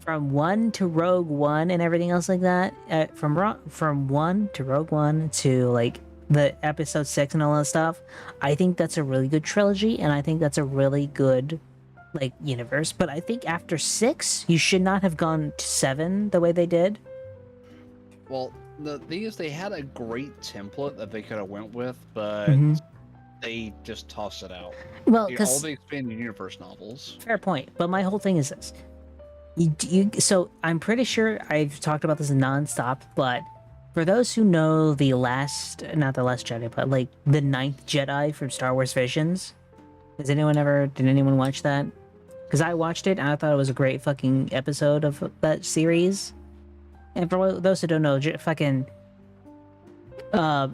1 to Rogue One and everything else like that, from 1 to Rogue One to like the episode 6 and all that stuff, I think that's a really good trilogy, and I think that's a really good like universe. But I think after 6, you should not have gone to 7 the way they did. Well, the thing is, they had a great template that they could have went with, but they just tossed it out. Well, all the expanded universe novels. Fair point, but my whole thing is this: so I'm pretty sure I've talked about this nonstop, but for those who know not the Last Jedi, but like the 9th Jedi from Star Wars Visions, did anyone watch that? Because I watched it and I thought it was a great fucking episode of that series. And for those who don't know,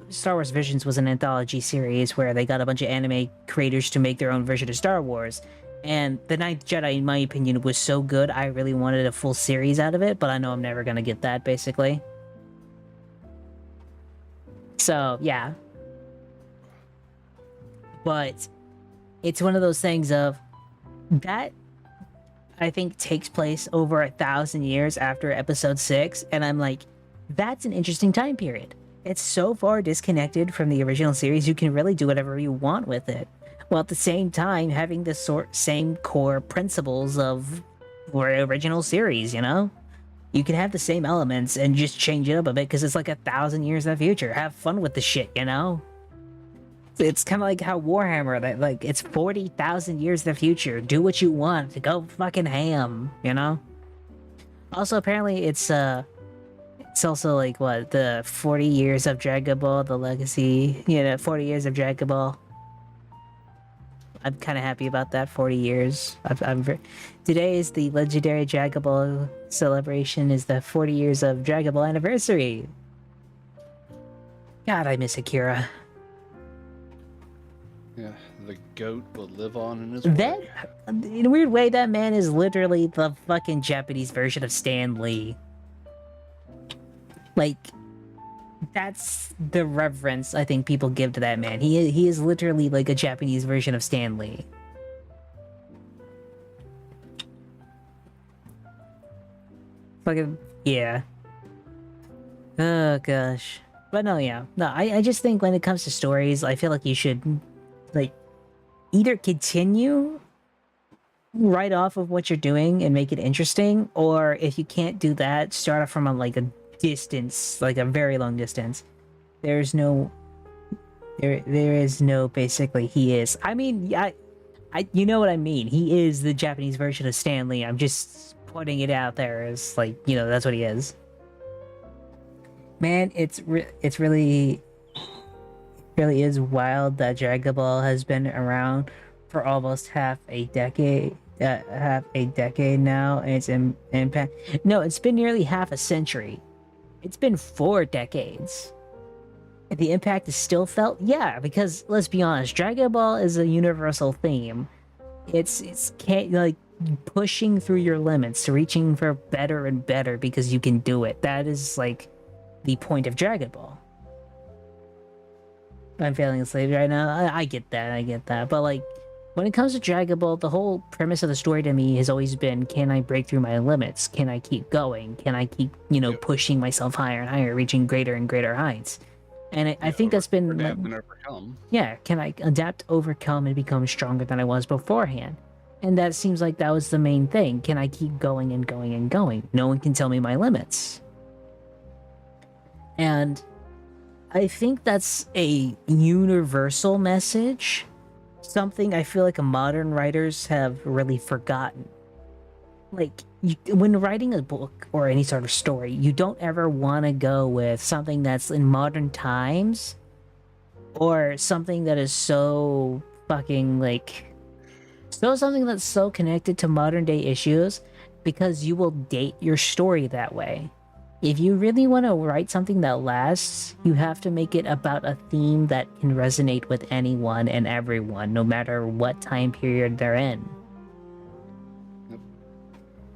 Star Wars Visions was an anthology series where they got a bunch of anime creators to make their own version of Star Wars. And the 9th Jedi, in my opinion, was so good, I really wanted a full series out of it, but I know I'm never going to get that, basically. So, yeah. But it's one of those things of that, I think, takes place over 1,000 years after episode 6, and I'm like, that's an interesting time period. It's so far disconnected from the original series, you can really do whatever you want with it, while at the same time having the same core principles of the original series, you know? You can have the same elements and just change it up a bit because it's like 1,000 years in the future. Have fun with the shit, you know? It's kind of like how Warhammer, that like it's 40,000 years in the future. Do what you want. Go fucking ham, you know? Also, apparently, it's also like what, the 40 years of Dragon Ball, the legacy. 40 years of Dragon Ball. I'm kind of happy about that. 40 years. Today is the legendary Dragon Ball celebration. Is the 40 years of Dragon Ball anniversary. God, I miss Akira. Yeah, the goat will live on in his That, in a weird way, that man is literally the fucking Japanese version of Stan Lee. Like, that's the reverence I think people give to that man. He is literally like a Japanese version of Stan Lee. Fucking, yeah. Oh, gosh. But no, yeah. No, I just think when it comes to stories, I feel like you should, like, either continue right off of what you're doing and make it interesting, or if you can't do that, start off from a distance, like a very long distance. There is no basically, he is. I mean, I you know what I mean. He is the Japanese version of Stan Lee. I'm just putting it out there as like, that's what he is. Man, it's really is wild that Dragon Ball has been around for almost half a decade now, and its impact. No, it's been nearly half a century. It's been 4 decades. And the impact is still felt? Yeah, because let's be honest, Dragon Ball is a universal theme. It's like pushing through your limits, reaching for better and better because you can do it. That is like the point of Dragon Ball. I'm feeling enslaved right now. I get that. But like, when it comes to Dragon Ball, the whole premise of the story to me has always been, can I break through my limits? Can I keep going? Can I keep, pushing myself higher and higher, reaching greater and greater heights? And I think that's been... Adapt and overcome. Yeah, can I adapt, overcome, and become stronger than I was beforehand? And that seems like that was the main thing. Can I keep going and going and going? No one can tell me my limits. And I think that's a universal message something I feel like modern writers have really forgotten. Like, when writing a book or any sort of story, you don't ever want to go with something that's in modern times or something that is so fucking, like, something that's so connected to modern day issues, because you will date your story that way. If you really want to write something that lasts, you have to make it about a theme that can resonate with anyone and everyone, no matter what time period they're in.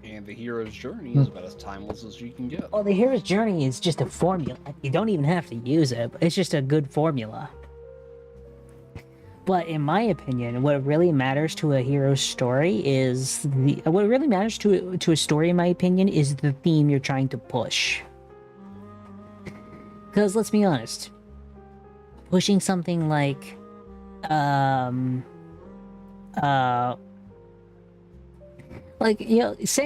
And the hero's journey is about as timeless as you can get. Well, the hero's journey is just a formula. You don't even have to use it. It's just a good formula. But in my opinion, what really matters to a hero's story is what really matters to a story, in my opinion, is the theme you're trying to push. Because let's be honest, pushing something like, say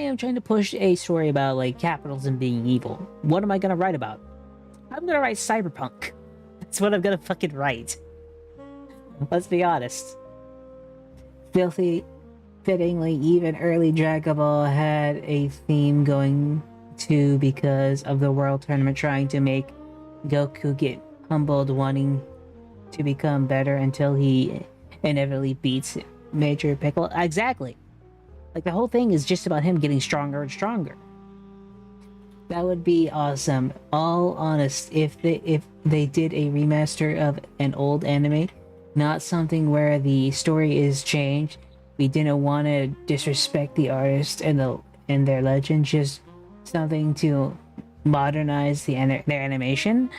I'm trying to push a story about like capitalism being evil. What am I gonna write about? I'm gonna write cyberpunk. That's what I'm gonna fucking write. Let's be honest. Fittingly, even early Dragon Ball had a theme going to because of the World Tournament trying to make Goku get humbled, wanting to become better until he inevitably beats Major Piccolo. Exactly. Like, the whole thing is just about him getting stronger and stronger. That would be awesome. All honest, if they did a remaster of an old anime, not something where the story is changed. We didn't want to disrespect the artist and their legend. Just something to modernize their animation.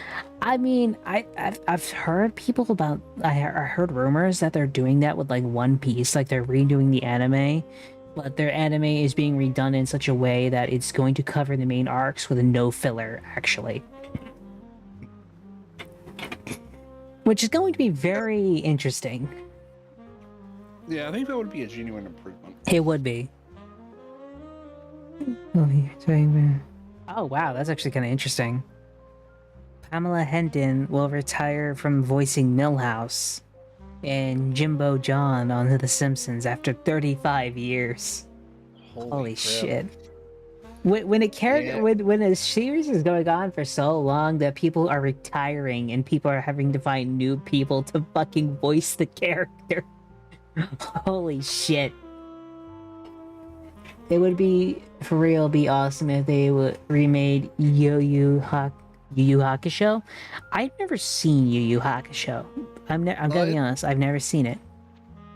I mean, I've heard people about. I heard rumors that they're doing that with like One Piece, like they're redoing the anime, but their anime is being redone in such a way that it's going to cover the main arcs with no filler, actually. Which is going to be very interesting. Yeah, I think that would be a genuine improvement. It would be. Oh wow, that's actually kind of interesting. Pamela Hendon will retire from voicing Milhouse and Jimbo John on The Simpsons after 35 years. Holy shit. When a series is going on for so long that people are retiring and people are having to find new people to fucking voice the character. Holy shit. It would be, for real, be awesome if they remade Yu Yu Hakusho. I've never seen Yu Yu Hakusho. I'm gonna be honest, I've never seen it.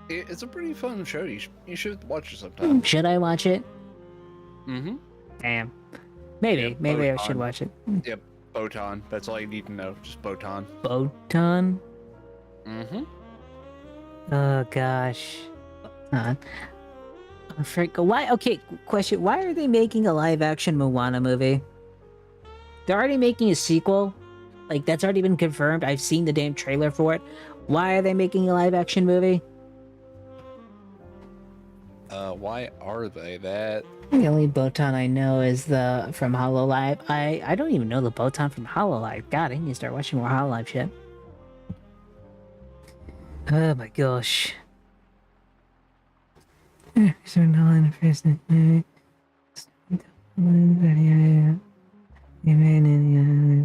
It's a pretty fun show. You should watch it sometime. Should I watch it? Mm-hmm. Maybe. Maybe I should watch it. Yep, Botan. That's all you need to know. Just Botan. Botan? Mm-hmm. Oh gosh. Why? Okay, question. Why are they making a live-action Moana movie? They're already making a sequel. Like, that's already been confirmed. I've seen the damn trailer for it. Why are they making a live-action movie? Why are they that? The only Botan I know is the from Hololive. I don't even know the Botan from Hololive. God, I need to start watching more Hololive shit. Oh my gosh. So no in the first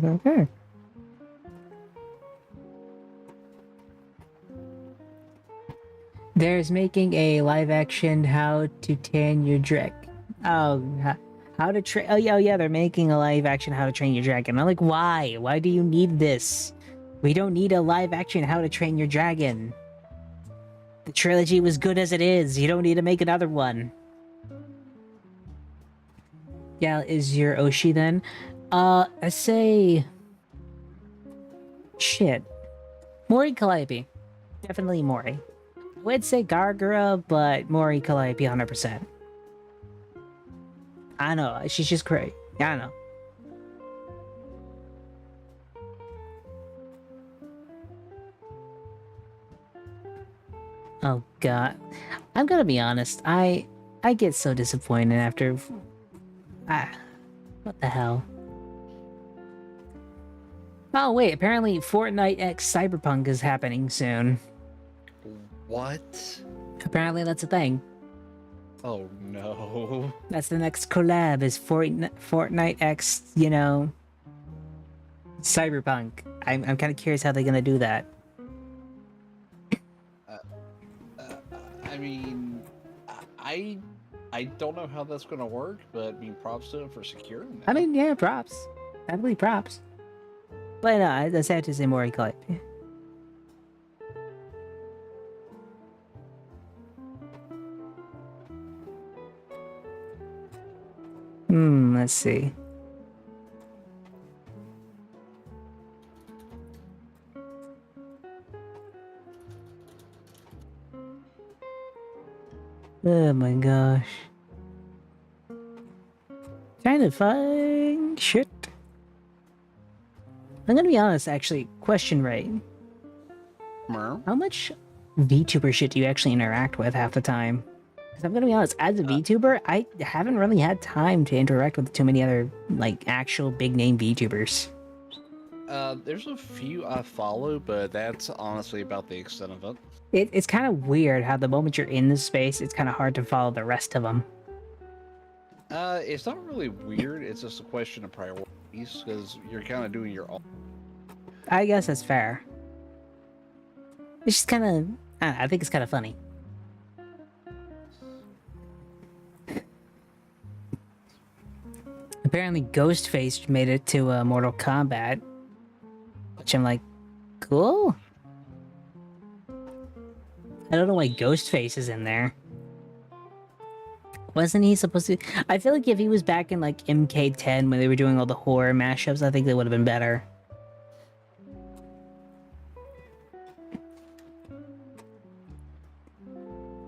okay. There's making a live-action How to Train Your Dragon. Oh, how to train? Oh yeah, they're making a live-action How to Train Your Dragon. I'm like, why? Why do you need this? We don't need a live-action How to Train Your Dragon. The trilogy was good as it is. You don't need to make another one. Yeah, is your Oshi then? I say... Shit. Mori Calliope. Definitely Mori. I would say Gargura, but Mori Calliope 100%. I know, she's just great. Yeah, I know. Oh god. I'm gonna be honest, I get so disappointed after... what the hell? Oh wait, apparently Fortnite X Cyberpunk is happening soon. What? Apparently that's a thing. Oh no. That's the next collab is Fortnite X, Cyberpunk. I'm kind of curious how they're gonna do that. I mean, I don't know how that's gonna work, but I mean, props to them for securing that. I mean, yeah, props. Definitely props. But no, I just have to say more clip. Let's see. Oh my gosh. Trying to find shit. I'm gonna be honest, actually. Question, Ray. How much VTuber shit do you actually interact with half the time? Because I'm gonna be honest, as a VTuber, I haven't really had time to interact with too many other, like, actual big-name VTubers. There's a few I follow, but that's honestly about the extent of it. It's kind of weird how the moment you're in this space, it's kind of hard to follow the rest of them. It's not really weird, it's just a question of priorities, because you're kind of doing your own. I guess that's fair. It's just kind of... I think it's kind of funny. Apparently Ghostface made it to Mortal Kombat. Which I'm like, cool? I don't know why Ghostface is in there. Wasn't he supposed to... I feel like if he was back in, like, MK10 when they were doing all the horror mashups, I think they would have been better.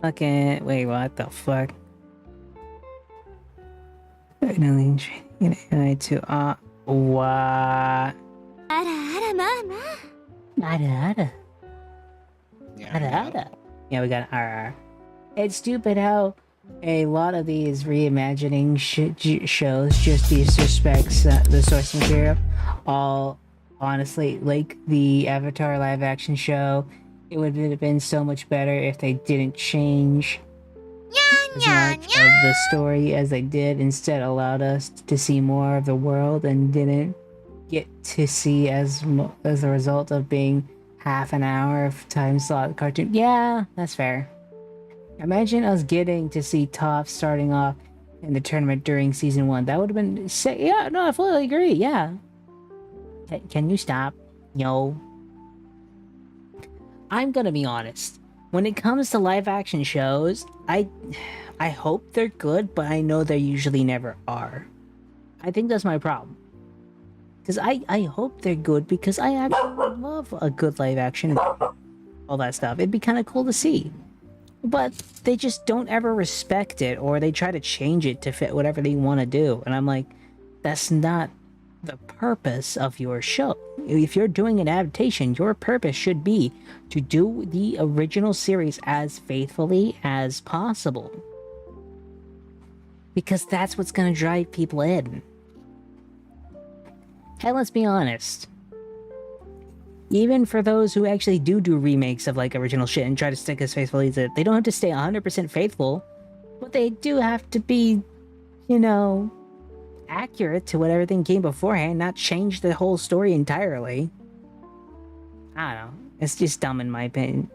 Fucking... Wait, what the fuck? Finally, AI to... what? Yeah, we got RR. It's stupid how a lot of these reimagining shows just disrespects the source material. All honestly, like the Avatar live action show, it would have been so much better if they didn't change as much of the story as they did. Instead, allowed us to see more of the world and didn't get to see as a result of being half an hour of time slot cartoon. Yeah, that's fair. Imagine us getting to see Toph starting off in the tournament during season 1. That would have been sick. Yeah, no, I fully agree. Yeah. Can you stop? Yo. I'm gonna be honest. When it comes to live action shows, I hope they're good, but I know they usually never are. I think that's my problem. Because I hope they're good because I actually love a good live action and all that stuff. It'd be kind of cool to see. But they just don't ever respect it, or they try to change it to fit whatever they want to do. And I'm like, that's not the purpose of your show. If you're doing an adaptation, your purpose should be to do the original series as faithfully as possible. Because that's what's going to drive people in. And let's be honest. Even for those who actually do remakes of like original shit and try to stick as faithfully as it, they don't have to stay 100% faithful, but they do have to be, accurate to what everything came beforehand, not change the whole story entirely. I don't know. It's just dumb in my opinion.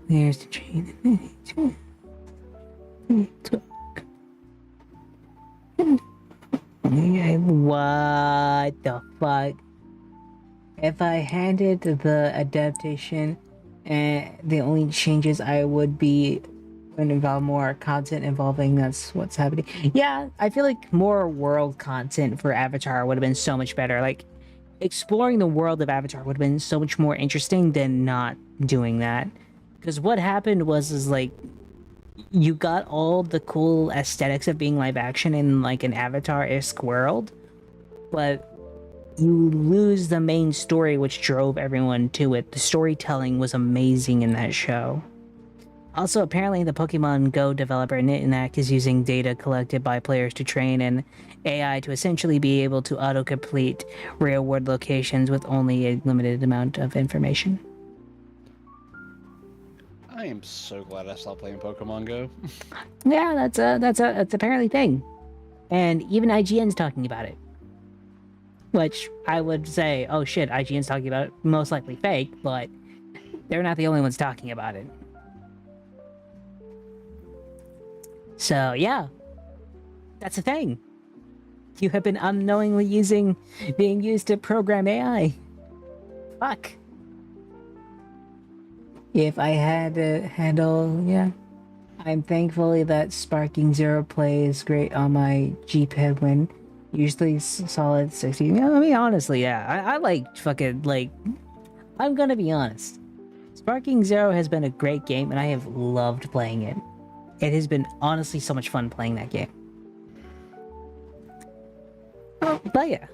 There's the chain. What the fuck? If I handed the adaptation and the only changes I would involve more content involving that's what's happening. Yeah, I feel like more world content for Avatar would have been so much better. Like, exploring the world of Avatar would have been so much more interesting than not doing that. Because what happened was like, you got all the cool aesthetics of being live action in like an Avatar-esque world, but you lose the main story which drove everyone to it. The storytelling was amazing in that show. Also, apparently the Pokemon Go developer Niantic is using data collected by players to train an AI to essentially be able to auto-complete real-world locations with only a limited amount of information. I am so glad I stopped playing Pokemon Go. Yeah, that's apparently a thing. And even IGN's talking about it. Which I would say, oh shit, IGN's talking about it, most likely fake, but they're not the only ones talking about it. So, yeah. That's a thing. You have been unknowingly being used to program AI. Fuck. If I had to handle, yeah. I'm thankfully that Sparking Zero plays great on my G-Pad when usually solid 60. I mean, honestly, yeah. I like fucking, like, I'm gonna be honest. Sparking Zero has been a great game and I have loved playing it. It has been honestly so much fun playing that game. Oh, but yeah.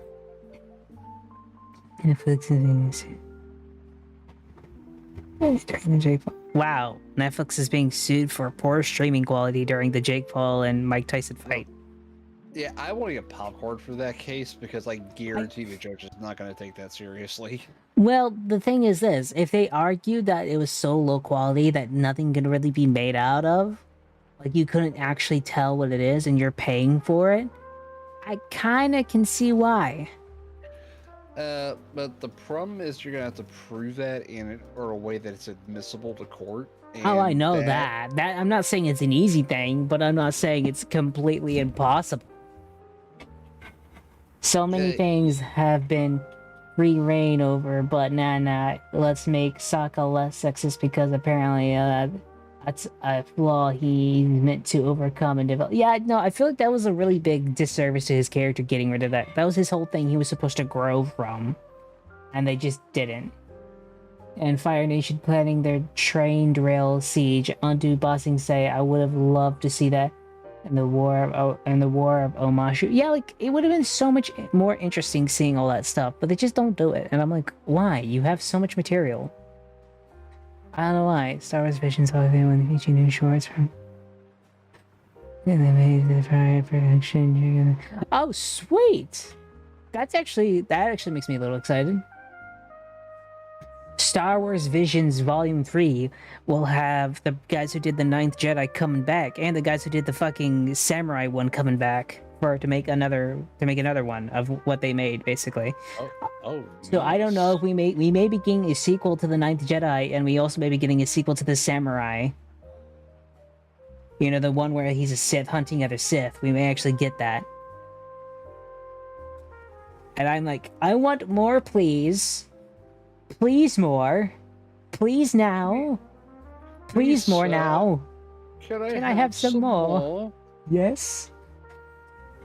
Netflix is during the Jake Paul. Wow, Netflix is being sued for poor streaming quality during the Jake Paul and Mike Tyson fight. Yeah, I want to get popcorn for that case because I guarantee the judge is not going to take that seriously. Well, the thing is this, if they argued that it was so low quality that nothing could really be made out of, like you couldn't actually tell what it is and you're paying for it, I kind of can see why. But the problem is you're going to have to prove that in a way that it's admissible to court. Oh, I know that. I'm not saying it's an easy thing, but I'm not saying it's completely impossible. So many things have been free reign over, but nah, let's make Sokka less sexist because apparently that's a flaw he's meant to overcome and develop. Yeah, no, I feel like that was a really big disservice to his character getting rid of that. That was his whole thing he was supposed to grow from, and they just didn't. And Fire Nation planning their train rail siege. Undo Bossing say, I would have loved to see that in the war of Omashu. Yeah, like it would have been so much more interesting seeing all that stuff, but they just don't do it. And I'm like, why? You have so much material. I don't know why. Star Wars Visions holiday when they feature new shorts from. And they made the prior production. Oh, sweet! That actually makes me a little excited. Star Wars Visions Volume 3 will have the guys who did the Ninth Jedi coming back, and the guys who did the fucking Samurai one coming back to make another one of what they made, basically. So I don't know if we may be getting a sequel to the Ninth Jedi, and we also may be getting a sequel to the Samurai. You know, the one where he's a Sith hunting other Sith. We may actually get that. And I'm like, I want more, please. Please more. Please now. Please more now. Can I have some more? Yes.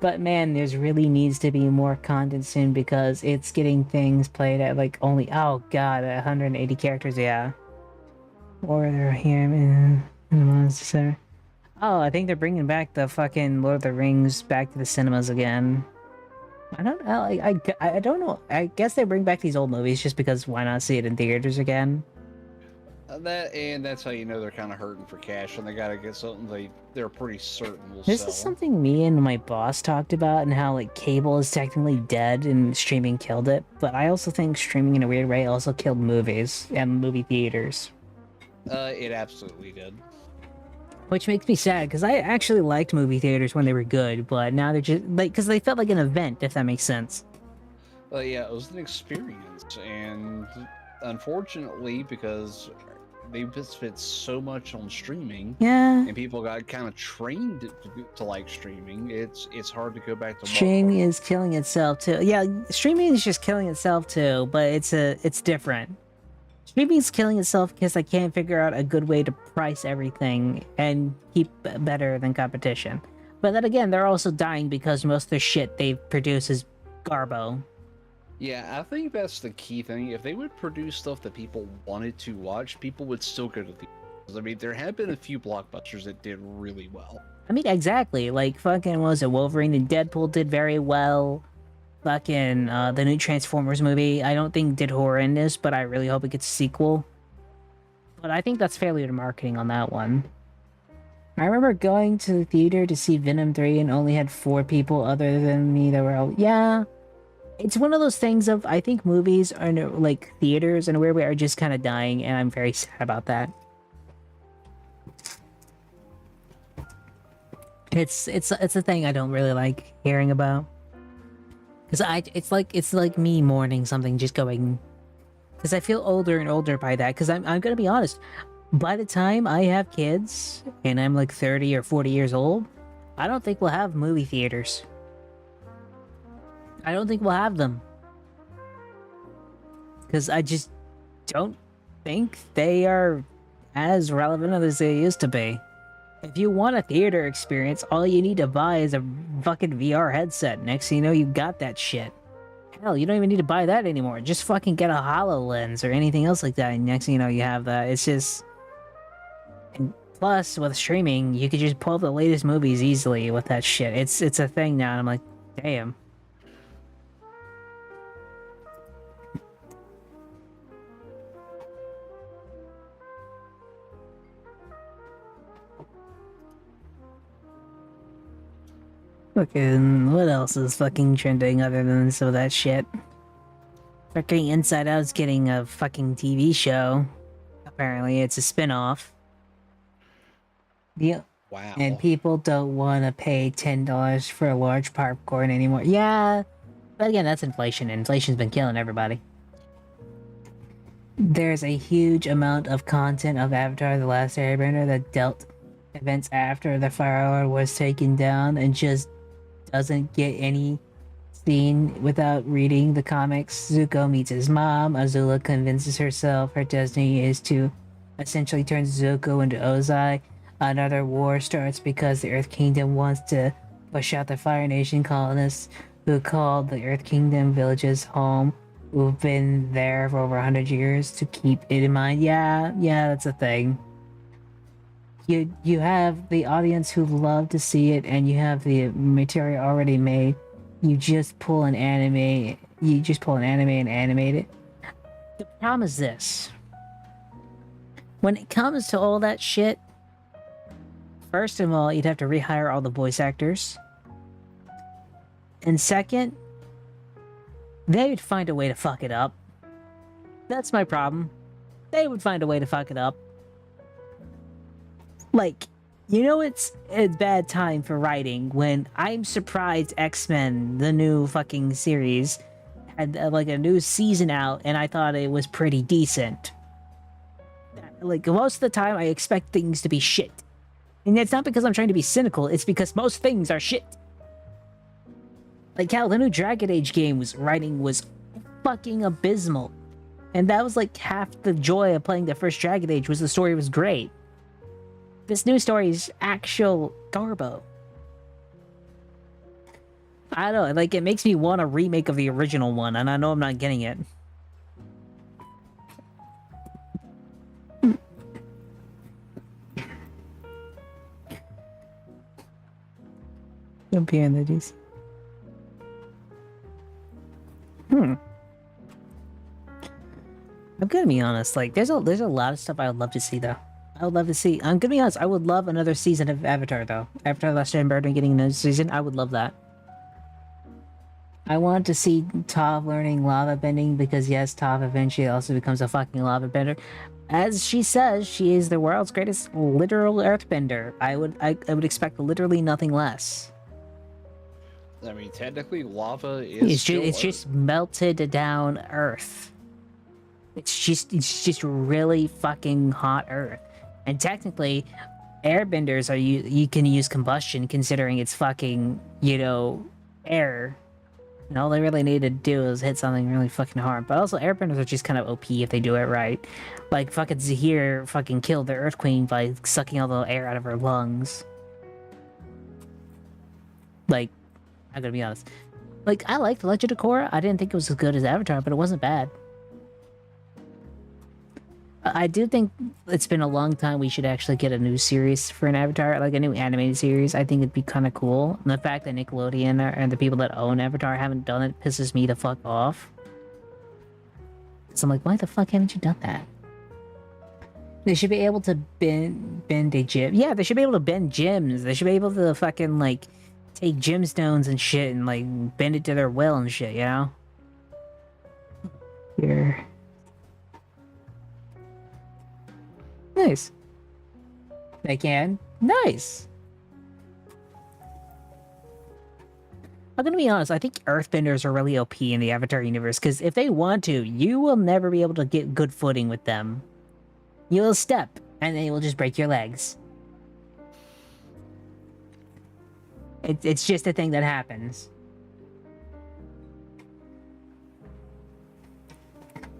But man, there's really needs to be more content soon because it's getting things played at like only, oh god, 180 characters, yeah. Or they're here in the Monster Center. Oh, I think they're bringing back the fucking Lord of the Rings back to the cinemas again. I don't know, I don't know. I guess they bring back these old movies just because why not see it in theaters again? That's how you know they're kind of hurting for cash, and they gotta get something they're pretty certain will This sell. is something me and my boss talked about, and how like cable is technically dead and streaming killed it. But I also think streaming in a weird way also killed movies and movie theaters. It absolutely did. Which makes me sad, because I actually liked movie theaters when they were good, but now they're just, like, because they felt like an event, if that makes sense. Yeah, it was an experience, and unfortunately, because they just fit so much on streaming, yeah, and people got kind of trained to like streaming, it's hard to go back to streaming is killing itself too. Yeah, streaming is just killing itself too, but it's different. Streaming's killing itself because I can't figure out a good way to price everything and keep better than competition. But then again, they're also dying because most of the shit they produce is garbo. Yeah, I think that's the key thing. If they would produce stuff that people wanted to watch, people would still go to the theaters. I mean, there have been a few blockbusters that did really well. I mean, exactly. Like, fucking, what was it? Wolverine and Deadpool did very well. Fucking, the new Transformers movie, I don't think did horrendous, but I really hope it gets a sequel. But I think that's failure to marketing on that one. I remember going to the theater to see Venom 3 and only had 4 people other than me that were all... Yeah. It's one of those things of, I think movies are, like, theaters in a weird way are just kind of dying, and I'm very sad about that. It's a thing I don't really like hearing about. Because it's like me mourning something, just going... Because I feel older and older by that, because I'm gonna be honest, by the time I have kids, and I'm like 30 or 40 years old, I don't think we'll have movie theaters. I don't think we'll have them. Because I just don't think they are as relevant as they used to be. If you want a theater experience, all you need to buy is a fucking VR headset. Next thing you know, you got that shit. Hell, you don't even need to buy that anymore. Just fucking get a HoloLens or anything else like that, and next thing you know, you have that. It's just... And plus, with streaming, you could just pull up the latest movies easily with that shit. It's a thing now, and I'm like, damn. Fucking, what else is fucking trending other than some of that shit? Fucking Inside Out's getting a fucking TV show. Apparently, it's a spin-off. Yeah. Wow. And people don't want to pay $10 for a large popcorn anymore. Yeah, but again, that's inflation. Inflation's been killing everybody. There's a huge amount of content of Avatar: The Last Airbender that dealt events after the Fire Lord was taken down and just doesn't get any scene without reading the comics. Zuko meets his mom. Azula convinces herself her destiny is to essentially turn Zuko into Ozai. Another war starts because the Earth Kingdom wants to push out the Fire Nation colonists who called the Earth Kingdom villages home, who've been there for over 100 years, to keep it in mind. Yeah, that's a thing. You have the audience who love to see it, and you have the material already made. You just pull an anime. And animate it. The problem is this: when it comes to all that shit, first of all, you'd have to rehire all the voice actors, and second, they would find a way to fuck it up. That's my problem. They would find a way to fuck it up. Like, you know, it's a bad time for writing when I'm surprised X-Men, the new fucking series, had like a new season out, and I thought it was pretty decent. Like, most of the time, I expect things to be shit. And it's not because I'm trying to be cynical, it's because most things are shit. Like, hell, the new Dragon Age game's writing was fucking abysmal. And that was like half the joy of playing the first Dragon Age, was the story was great. This new story is actual garbo. I don't know, like, it makes me want a remake of the original one, and I know I'm not getting it. Appear in the DC. I'm gonna be honest, like, there's a lot of stuff I would love to see, though. I would love to see. I'm gonna be honest, I would love another season of Avatar, though. Avatar: The Last Airbender getting another season, I would love that. I want to see Toph learning lava bending, because yes, Toph eventually also becomes a fucking lava bender. As she says, she is the world's greatest literal earthbender. I would expect literally nothing less. I mean, technically, lava is it's just melted down earth. It's just really fucking hot earth. And technically, airbenders are you can use combustion, considering it's fucking, you know, air. And all they really need to do is hit something really fucking hard. But also, airbenders are just kind of OP if they do it right. Like, fucking Zahir fucking killed the Earth Queen by sucking all the air out of her lungs. Like, I'm gonna be honest. Like, I liked Legend of Korra. I didn't think it was as good as Avatar, but it wasn't bad. I do think it's been a long time we should actually get a new series for an Avatar, like a new animated series. I think it'd be kind of cool. And the fact that Nickelodeon and the people that own Avatar haven't done it pisses me the fuck off. So I'm like, why the fuck haven't you done that? They should be able to bend a gym. Yeah, they should be able to bend gyms. They should be able to fucking, like, take gemstones and shit and, like, bend it to their will and shit, you know? Here. Nice. They can. Nice. I'm gonna be honest, I think Earthbenders are really OP in the Avatar universe, because if they want to, you will never be able to get good footing with them. You will step, and they will just break your legs. It's just a thing that happens.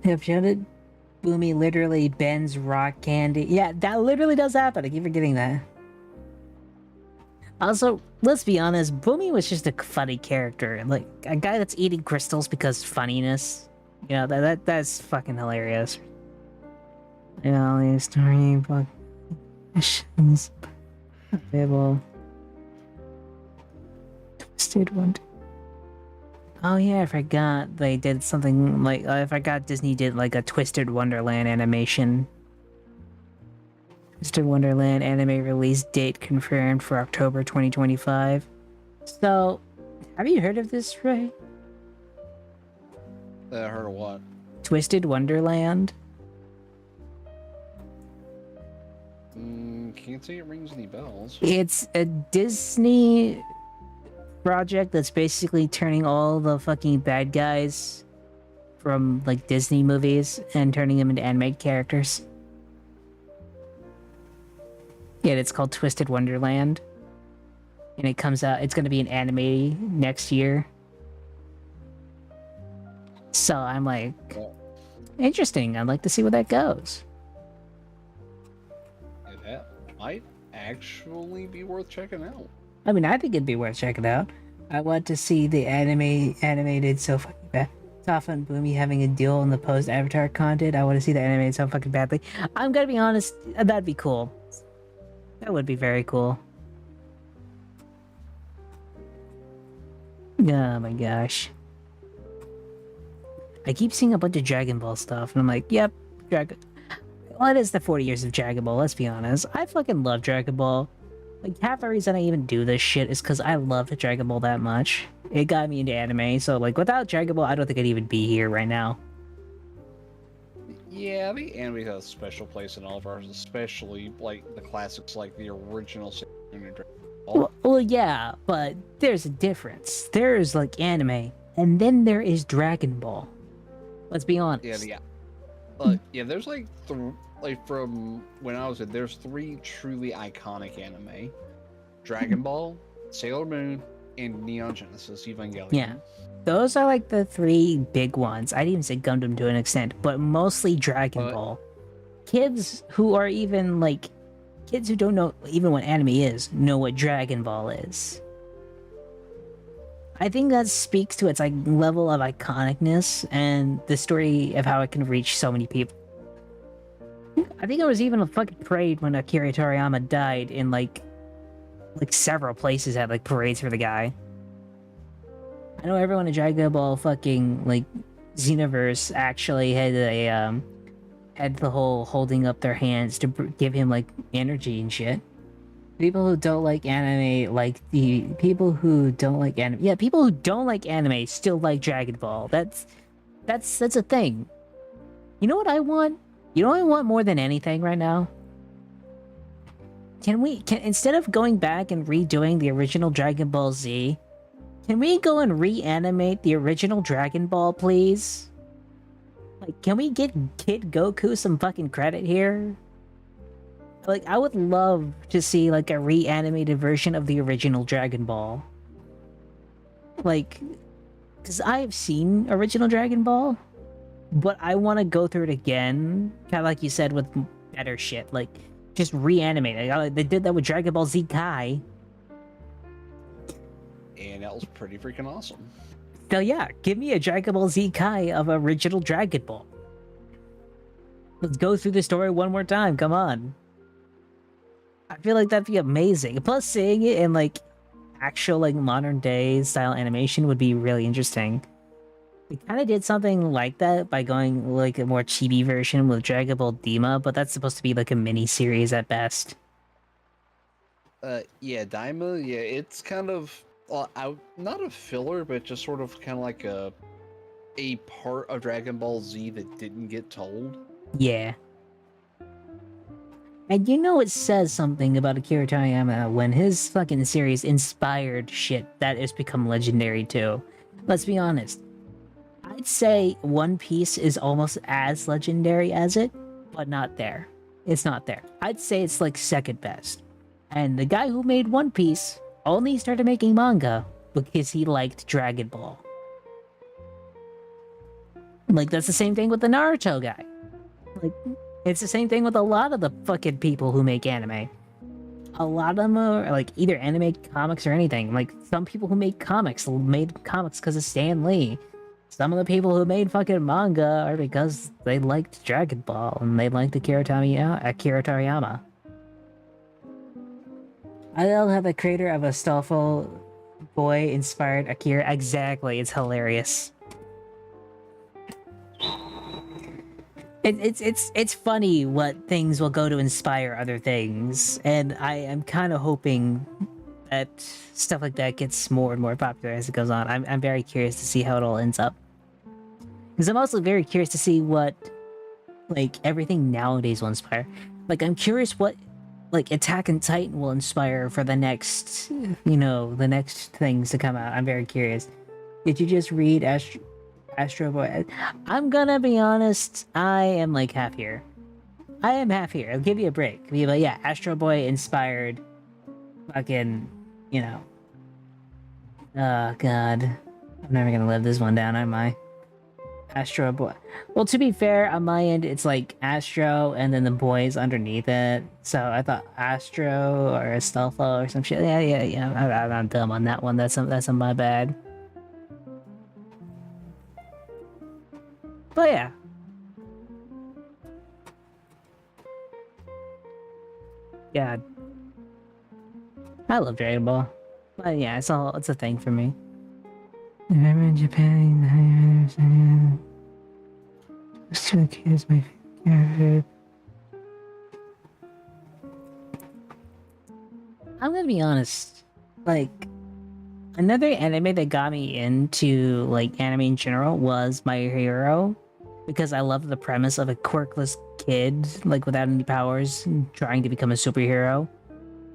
Have shown it? Boomy literally bends rock candy. Yeah, that literally does happen. I keep forgetting that. Also, let's be honest, Boomy was just a funny character. Like, a guy that's eating crystals because funniness. You know, that's fucking hilarious. You know, the story, fuck. Available. Twisted one. Oh yeah, I forgot they did something like, I forgot Disney did like a Twisted Wonderland animation. Twisted Wonderland anime release date confirmed for October 2025. So, have you heard of this, Ray? I heard of what? Twisted Wonderland? Can't say it rings any bells. It's a Disney project that's basically turning all the fucking bad guys from like Disney movies and turning them into animated characters. Yeah, it's called Twisted Wonderland. And it comes out, it's going to be an anime next year. So I'm like, interesting. I'd like to see where that goes. That might actually be worth checking out. I mean, I think it'd be worth checking out. I want to see the animated so fucking bad. Toph and Boomy having a deal in the post-Avatar content. I want to see the animated so fucking badly. I'm gonna be honest, that'd be cool. That would be very cool. Oh my gosh. I keep seeing a bunch of Dragon Ball stuff, and I'm like, yep, Dragon... Well, it is the 40 years of Dragon Ball, let's be honest. I fucking love Dragon Ball. Like, half the reason I even do this shit is because I love Dragon Ball that much. It got me into anime, so, like, without Dragon Ball, I don't think I'd even be here right now. Yeah, the anime has a special place in all of ours, especially, like, the classics, like the original Dragon Ball. Well, yeah, but there's a difference. There's, like, anime, and then there is Dragon Ball. Let's be honest. Yeah, there's, like, from when I was in, there's 3 truly iconic anime: Dragon Ball, Sailor Moon, and Neon Genesis Evangelion. Yeah, those are like the 3 big ones. I'd even say Gundam to an extent, but mostly Dragon Ball. Kids who are even like kids who don't know even what anime is know what Dragon Ball is. I think that speaks to its like level of iconicness and the story of how it can reach so many people. I think there was even a fucking parade when Akira Toriyama died in like several places had like parades for the guy. I know everyone in Dragon Ball fucking like Xenoverse actually had a had the whole holding up their hands to give him like energy and shit. People who don't like anime, like the people who don't like anime, yeah, people who don't like anime still like Dragon Ball. That's a thing. You know what I want? You know what I want more than anything right now? Can instead of going back and redoing the original Dragon Ball Z, can we go and reanimate the original Dragon Ball, please? Like, can we get Kid Goku some fucking credit here? Like, I would love to see, like, a reanimated version of the original Dragon Ball. Like, because I've seen original Dragon Ball, but I want to go through it again, kind of like you said, with better shit. Like, just reanimate it. They did that with Dragon Ball Z Kai. And that was pretty freaking awesome. So yeah, give me a Dragon Ball Z Kai of original Dragon Ball. Let's go through the story one more time, come on. I feel like that'd be amazing. Plus seeing it in like actual like modern day style animation would be really interesting. They kind of did something like that by going like a more chibi version with Dragon Ball Dima, but that's supposed to be like a mini series at best. Yeah, Daima, yeah, it's kind of not a filler, but just sort of kind of like a part of Dragon Ball Z that didn't get told. Yeah. And you know it says something about Akira Toriyama when his fucking series inspired shit that has become legendary too. Let's be honest. I'd say One Piece is almost as legendary as it, but not there. It's not there. I'd say it's like second best. And the guy who made One Piece only started making manga because he liked Dragon Ball. Like, that's the same thing with the Naruto guy. Like, it's the same thing with a lot of the fucking people who make anime. A lot of them are, like, either anime, comics, or anything. Like, some people who make comics made comics because of Stan Lee. Some of the people who made fucking manga are because they liked Dragon Ball and they liked Akira Toriyama. I love how the creator of Astolfo Boy inspired Akira. Exactly, it's hilarious. It's funny what things will go to inspire other things, and I am kind of hoping that stuff like that gets more and more popular as it goes on. I'm very curious to see how it all ends up. Because I'm also very curious to see what, like, everything nowadays will inspire. Like, I'm curious what, like, Attack on Titan will inspire for the next, you know, the next things to come out. I'm very curious. Did you just read Astro Boy? I'm gonna be honest, I am, like, half here. I am half here. I'll give you a break. But yeah, Astro Boy inspired fucking, you know. Oh, God. I'm never gonna live this one down, am I? Astro Boy. Well, to be fair, on my end, it's like Astro and then the boys underneath it. So I thought Astro or Astolfo or some shit. Yeah. I'm dumb on that one. That's on my bad. But yeah. Yeah. I love Dragon Ball. But yeah, it's a thing for me. Remember in Japan, those two kids, my favorite. I'm gonna be honest, like, another anime that got me into, like, anime in general was My Hero, because I love the premise of a quirkless kid, like, without any powers, trying to become a superhero.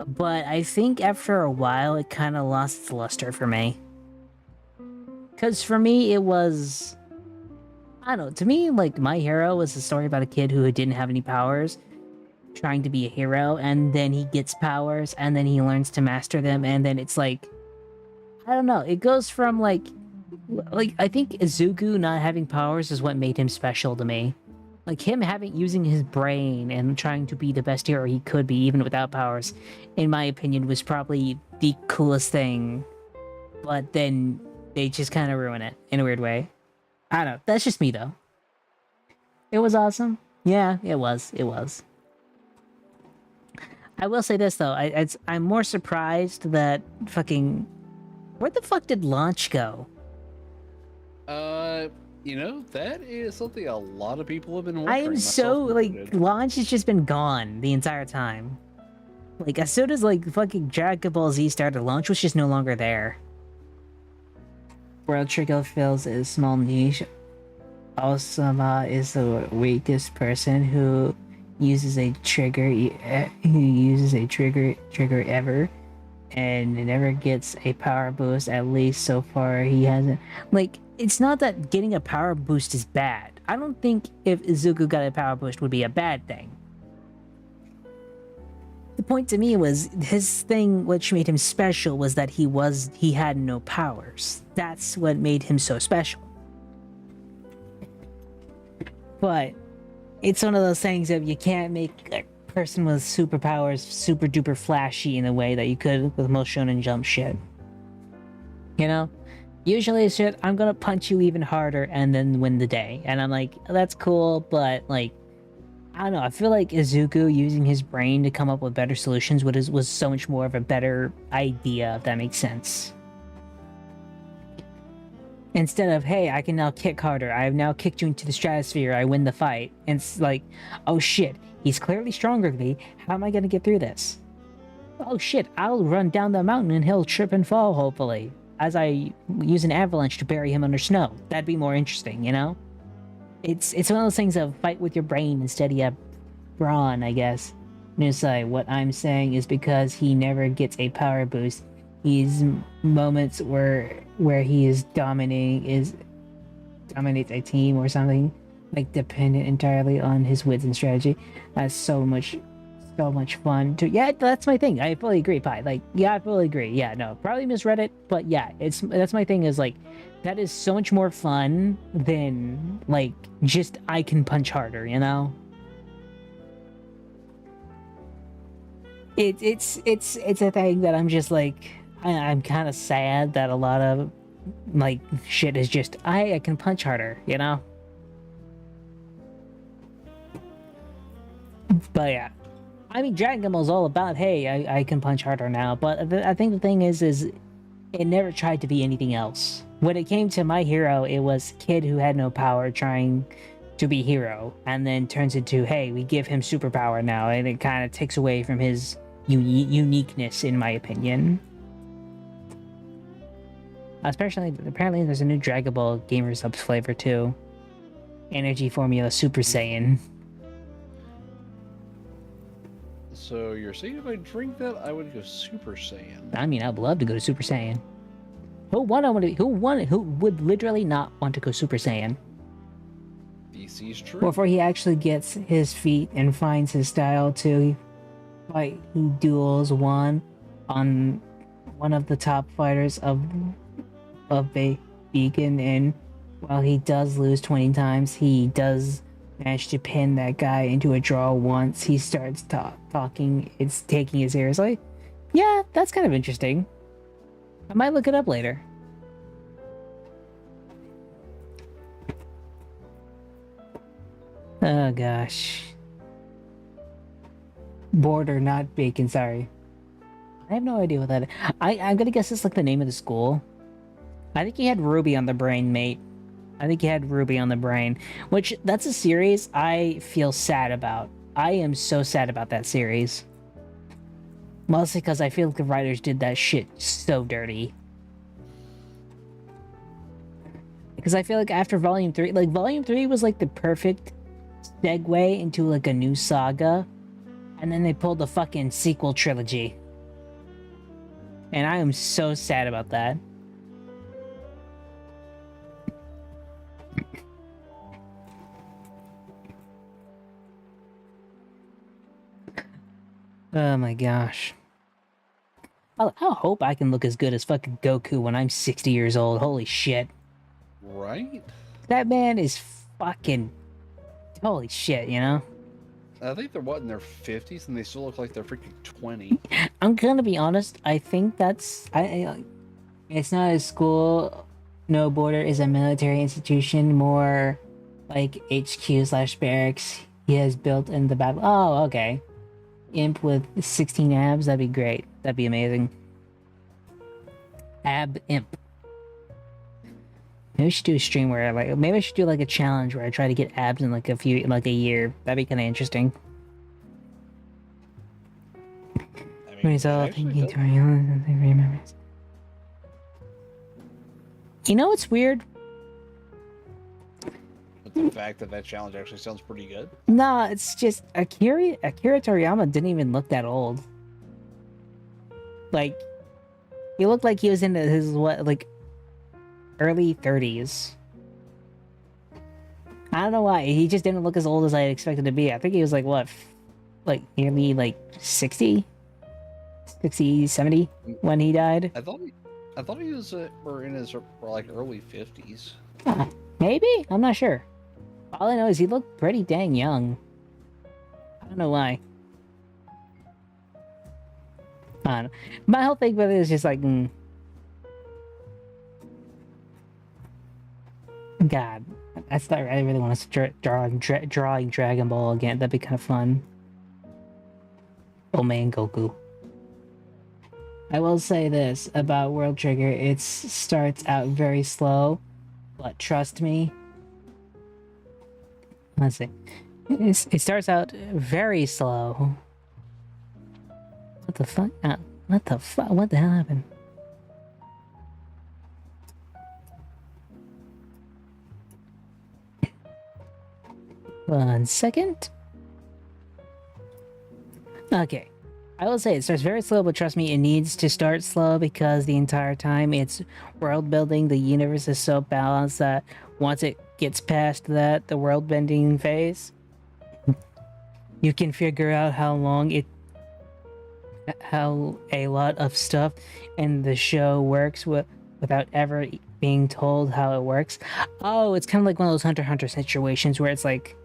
But I think after a while, it kind of lost its luster for me. Because for me, it was... I don't know, to me, like, My Hero was a story about a kid who didn't have any powers, trying to be a hero, and then he gets powers, and then he learns to master them, and then it's like... I don't know, it goes from, like, I think Izuku not having powers is what made him special to me. Like, him using his brain and trying to be the best hero he could be, even without powers, in my opinion, was probably the coolest thing. But then they just kind of ruin it in a weird way. I don't know. That's just me, though. It was awesome. Yeah, it was. It was. I will say this, though. I'm more surprised that fucking... Where the fuck did Launch go? You know, that is something a lot of people have been wondering. I am so, like, Launch has just been gone the entire time. Like, as soon as, like, fucking Dragon Ball Z started, Launch was just no longer there. World Trigger fills a small niche. Osama is the weakest person who uses a trigger ever, and never gets a power boost. At least so far, he hasn't. Like, it's not that getting a power boost is bad. I don't think if Izuku got a power boost would be a bad thing. The point to me was his thing, which made him special, was that he had no powers. That's what made him so special. But it's one of those things that you can't make a person with superpowers super duper flashy in a way that you could with most Shonen Jump shit. You know? Usually it's shit, I'm gonna punch you even harder and then win the day. And I'm like, that's cool, but like, I don't know, I feel like Izuku using his brain to come up with better solutions was so much more of a better idea, if that makes sense. Instead of, hey, I can now kick harder. I have now kicked you into the stratosphere. I win the fight. And it's like, oh shit, he's clearly stronger than me. How am I going to get through this? Oh shit, I'll run down the mountain and he'll trip and fall, hopefully, as I use an avalanche to bury him under snow. That'd be more interesting, you know? It's one of those things of fight with your brain instead of your brawn, I guess. Nusai, what I'm saying is because he never gets a power boost, he's moments where he is dominates a team or something, like dependent entirely on his wits and strategy. That's so much fun to. Yeah, that's my thing. I fully agree, Pi. Like, yeah, I fully agree. Yeah, no, probably misread it, but yeah, that's my thing. Is like, that is so much more fun than like just I can punch harder, you know. It's a thing that I'm just like, I'm kind of sad that a lot of like shit is just I can punch harder, you know. But yeah, I mean, Dragon Ball is all about, hey, I can punch harder now. But I think the thing is it never tried to be anything else. When it came to My Hero, it was kid who had no power trying to be hero, and then turns into, hey, we give him superpower now, and it kind of takes away from his uniqueness, in my opinion. Especially, apparently there's a new Dragon Ball Gamer Subs flavor too. Energy Formula Super Saiyan. So you're saying if I drink that, I would go Super Saiyan? I mean, I'd love to go to Super Saiyan. Who would literally not want to go Super Saiyan? DC's true. Before he actually gets his feet and finds his style to fight, he duels one on one of the top fighters of Beacon, and while he does lose 20 times, he does manage to pin that guy into a draw once he starts talking. It's taking it seriously. Yeah, that's kind of interesting. I might look it up later. Oh gosh. Border, not Bacon, sorry. I have no idea what that is. I'm gonna guess it's like the name of the school. I think he had Ruby on the brain, mate. I think he had Ruby on the brain. Which, that's a series I feel sad about. I am so sad about that series. Mostly because I feel like the writers did that shit so dirty. Because I feel like after Volume 3, like, Volume 3 was like the perfect segue into like a new saga. And then they pulled the fucking sequel trilogy. And I am so sad about that. Oh my gosh. I hope I can look as good as fucking Goku when I'm 60 years old. Holy shit. Right? That man is fucking... Holy shit, you know? I think they're, what, in their 50s, and they still look like they're freaking 20. I'm gonna be honest, I think that's... it's not a school. No Border is a military institution, more like HQ/barracks he has built in the battle. Oh, okay. Imp with 16 abs, that'd be great. That'd be amazing. Ab Imp. Maybe we should do a stream where, like, maybe I should do like a challenge where I try to get abs in like a year. That'd be kind of interesting. You know what's weird? But the fact that challenge actually sounds pretty good. Nah, it's just Akira Toriyama didn't even look that old. Like, he looked like he was into his early 30s. I don't know why. He just didn't look as old as I expected to be. I think he was like, what? Like, nearly, like, 60? 60, 70 when he died? I thought he was in his, like, early 50s. Maybe? I'm not sure. All I know is he looked pretty dang young. I don't know why. I don't know. My whole thing with it is just like... God, that's not. I really want to drawing Dragon Ball again. That'd be kind of fun. Oh man, Goku. I will say this about World Trigger: it starts out very slow, But trust me. Let's see. It starts out very slow. What the fuck? What the fuck? What the hell happened? One second. Okay. I will say it starts very slow, but trust me, it needs to start slow because the entire time it's world building, the universe is so balanced that once it gets past that, the world bending phase, you can figure out how a lot of stuff in the show works without ever being told how it works. Oh, it's kind of like one of those Hunter x Hunter situations where it's like,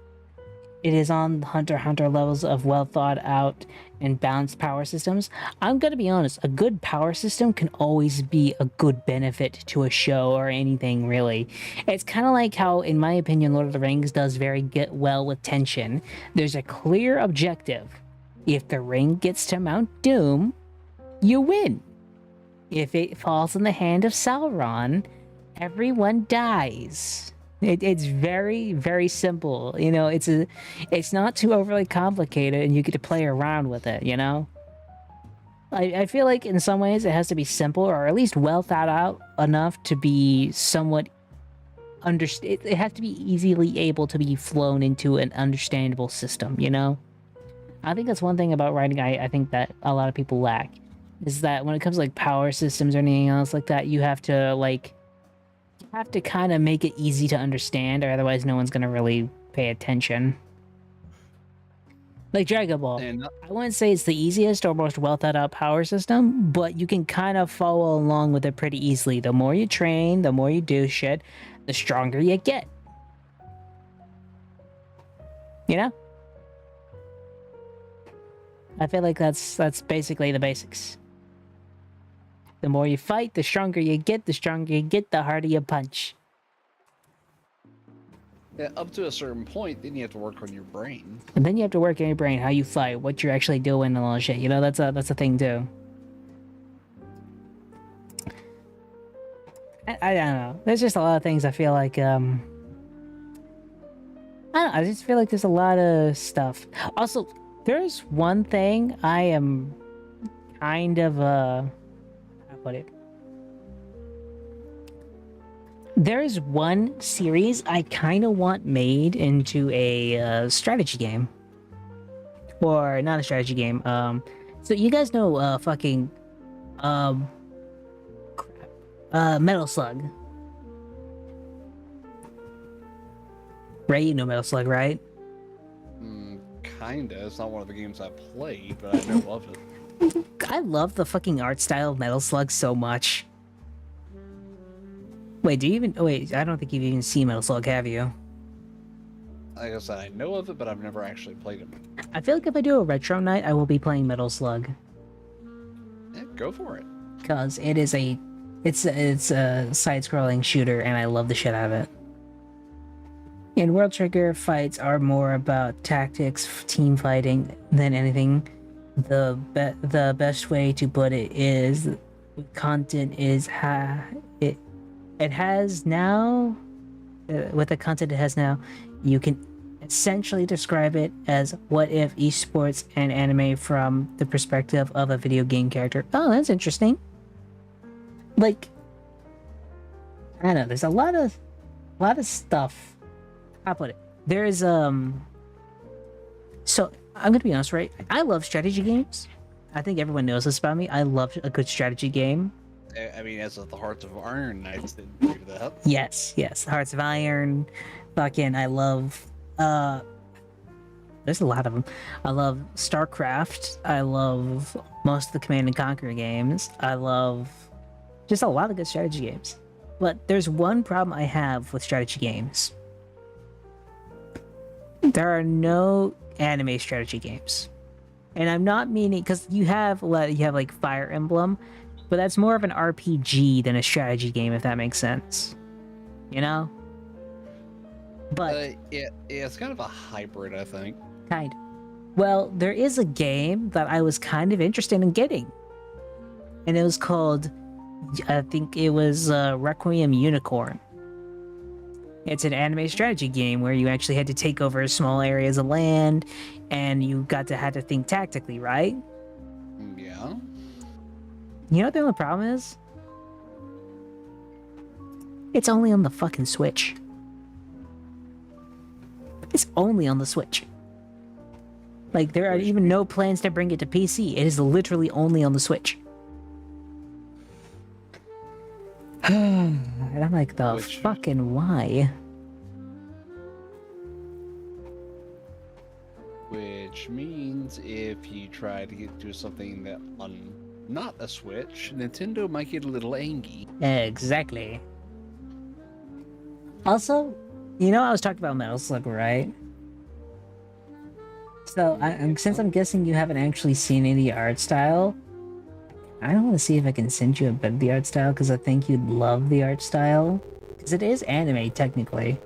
it is on Hunter x Hunter levels of well thought out and balanced power systems. I'm gonna be honest, a good power system can always be a good benefit to a show or anything, really. It's kind of like how, in my opinion, Lord of the Rings does very well with tension. There's a clear objective. If the ring gets to Mount Doom, you win. If it falls in the hand of Sauron, everyone dies. It's very, very simple. You know, it's not too overly complicated, and you get to play around with it, you know? I feel like in some ways it has to be simple, or at least well thought out enough to be somewhat it has to be easily able to be flown into an understandable system, you know? I think that's one thing about writing I think that a lot of people lack, is that when it comes to like power systems or anything else like that, you have to kind of make it easy to understand, or otherwise no one's gonna really pay attention. Like Dragon Ball, I wouldn't say it's the easiest or most well thought out power system, but you can kind of follow along with it pretty easily. The more you train, the more you do shit, the stronger you get. You know? I feel like that's basically the basics. The more you fight, the stronger you get. The stronger you get, the harder you punch. Yeah, up to a certain point, then you have to work on your brain. And then you have to work on your brain, how you fight, what you're actually doing, and all that shit. You know, that's a thing too. I don't know. There's just a lot of things I feel like, I don't know, I just feel like there's a lot of stuff. Also, there's one thing I am kind of, how to put it? There's one series I kind of want made into a strategy game. Or not a strategy game. So you guys know Metal Slug. Right? You know Metal Slug, right? Kinda. It's not one of the games I played, but I know of it. I love the fucking art style of Metal Slug so much. Wait, do you even... Oh, wait, I don't think you've even seen Metal Slug, have you? Like I said, I know of it, but I've never actually played it. I feel like if I do a retro night, I will be playing Metal Slug. Yeah, go for it. Because it is a... It's a side-scrolling shooter, and I love the shit out of it. And World Trigger fights are more about tactics, team fighting, than anything. The best way to put it is... Content is... It has now, with the content it has now, you can essentially describe it as what if esports and anime from the perspective of a video game character. Oh, that's interesting. Like, I don't know, there's a lot of stuff. I'll put it. There's, so, I'm gonna be honest, right? I love strategy games. I think everyone knows this about me. I love a good strategy game. I mean, as of the Hearts of Iron Knights didn't do that. Yes, Hearts of Iron. Fucking, I love, there's a lot of them. I love StarCraft. I love most of the Command & Conquer games. I love just a lot of good strategy games. But there's one problem I have with strategy games. There are no anime strategy games. And I'm not meaning, because you have like Fire Emblem, but that's more of an RPG than a strategy game, if that makes sense. You know? But... yeah, it's kind of a hybrid, I think. Kind of. Well, there is a game that I was kind of interested in getting. And it was called... I think it was Requiem Unicorn. It's an anime strategy game where you actually had to take over small areas of land, and you had to think tactically, right? Yeah. You know what the only problem is? It's only on the fucking Switch. It's only on the Switch. Like, there are even no plans to bring it to PC. It is literally only on the Switch. And I'm like, fucking why? Which means if you try to do something that on not a Switch, Nintendo might get a little angry. Exactly. Also, you know I was talking about Metal Slug, right? So, since I'm guessing you haven't actually seen any of the art style, I don't want to see if I can send you a bit of the art style, because I think you'd love the art style. Because it is anime, technically.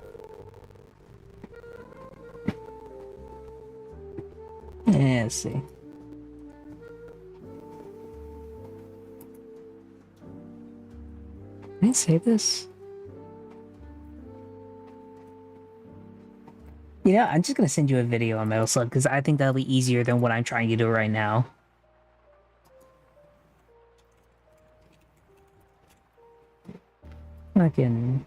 Yeah, let's see. Can I save this? You know, I'm just gonna send you a video on Metal Slug, because I think that'll be easier than what I'm trying to do right now. Fucking...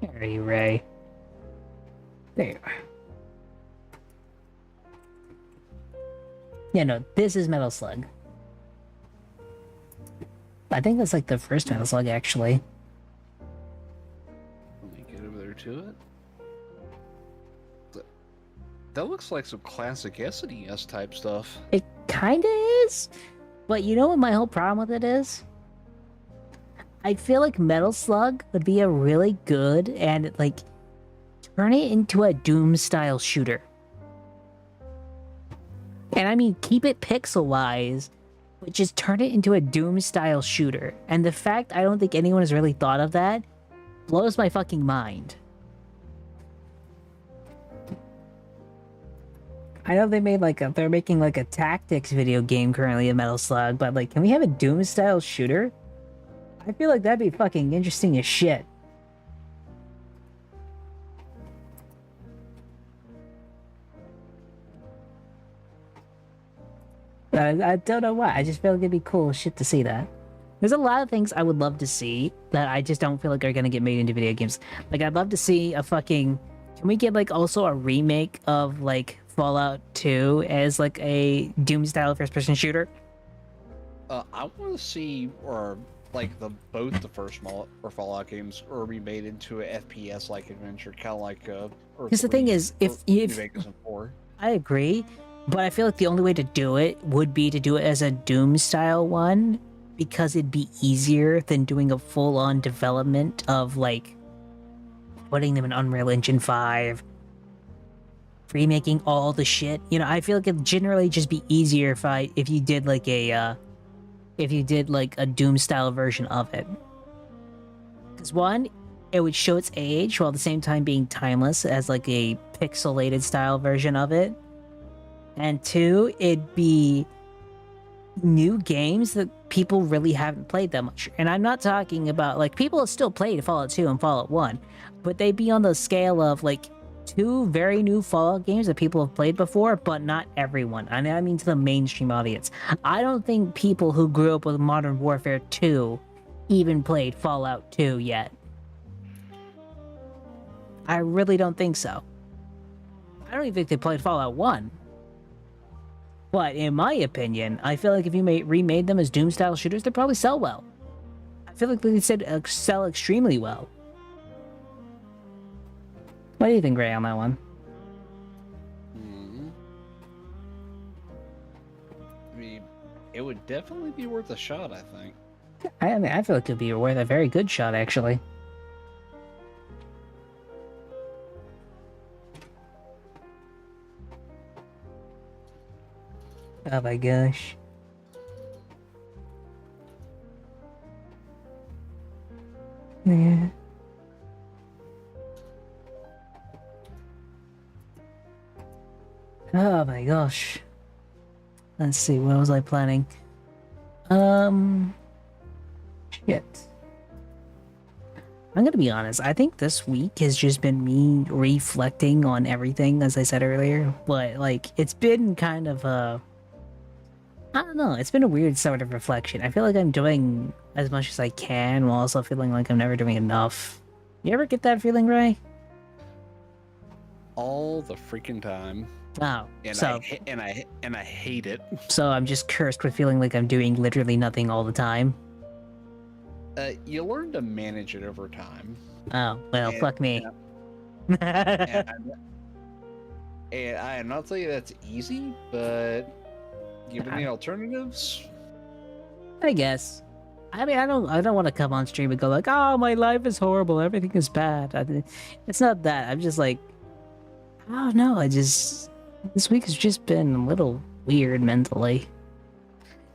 Where are you, Ray? There you are. Yeah, no, this is Metal Slug. I think that's like the first Metal Slug, actually. Let me get over there to it. That looks like some classic SNES type stuff. It kinda is, but you know what my whole problem with it is? I feel like Metal Slug would be a really good and, like, turn it into a Doom-style shooter. And I mean, keep it pixel-wise, but just turn it into a Doom-style shooter. And the fact I don't think anyone has really thought of that blows my fucking mind. I know they made they're making like a tactics video game currently in Metal Slug, but like, can we have a Doom-style shooter? I feel like that'd be fucking interesting as shit. I don't know why. I just feel like it'd be cool as shit to see that. There's a lot of things I would love to see that I just don't feel like are gonna get made into video games. Like, I'd love to see a fucking... Can we get like also a remake of like Fallout 2 as like a Doom-style first-person shooter? I want to see, or like both the first Fallout games are remade into a FPS-like adventure, kind of like Because the thing is, if I agree, but I feel like the only way to do it would be to do it as a Doom-style one, because it'd be easier than doing a full-on development of like putting them in Unreal Engine 5, remaking all the shit. You know, I feel like it'd generally just be easier if you did like a Doom-style version of it. Because one, it would show its age while at the same time being timeless as like a pixelated style version of it. And two, it'd be new games that people really haven't played that much. And I'm not talking about, like, people have still played Fallout 2 and Fallout 1, but they'd be on the scale of, like, two very new Fallout games that people have played before, but not everyone. I mean to the mainstream audience. I don't think people who grew up with Modern Warfare 2 even played Fallout 2 yet. I really don't think so. I don't even think they played Fallout 1. But in my opinion, I feel like if you remade them as Doom-style shooters, they'd probably sell well. I feel like they said sell extremely well. What do you think, Ray, on that one? I mean, it would definitely be worth a shot, I think. I mean, I feel like it would be worth a very good shot, actually. Oh my gosh. Yeah. Oh my gosh. Let's see, what was I planning? Shit. I'm gonna be honest, I think this week has just been me reflecting on everything, as I said earlier. But, like, it's been kind of I don't know, it's been a weird sort of reflection. I feel like I'm doing as much as I can while also feeling like I'm never doing enough. You ever get that feeling, Ray? All the freaking time. Oh, and so... I hate it. So I'm just cursed with feeling like I'm doing literally nothing all the time? You learn to manage it over time. Oh, well, fuck me. And I'm not saying that's easy, but given the alternatives, I guess. I mean, I don't want to come on stream and go like, oh, my life is horrible, everything is bad. It's not that. I'm just like, I don't know, this week has just been a little weird mentally.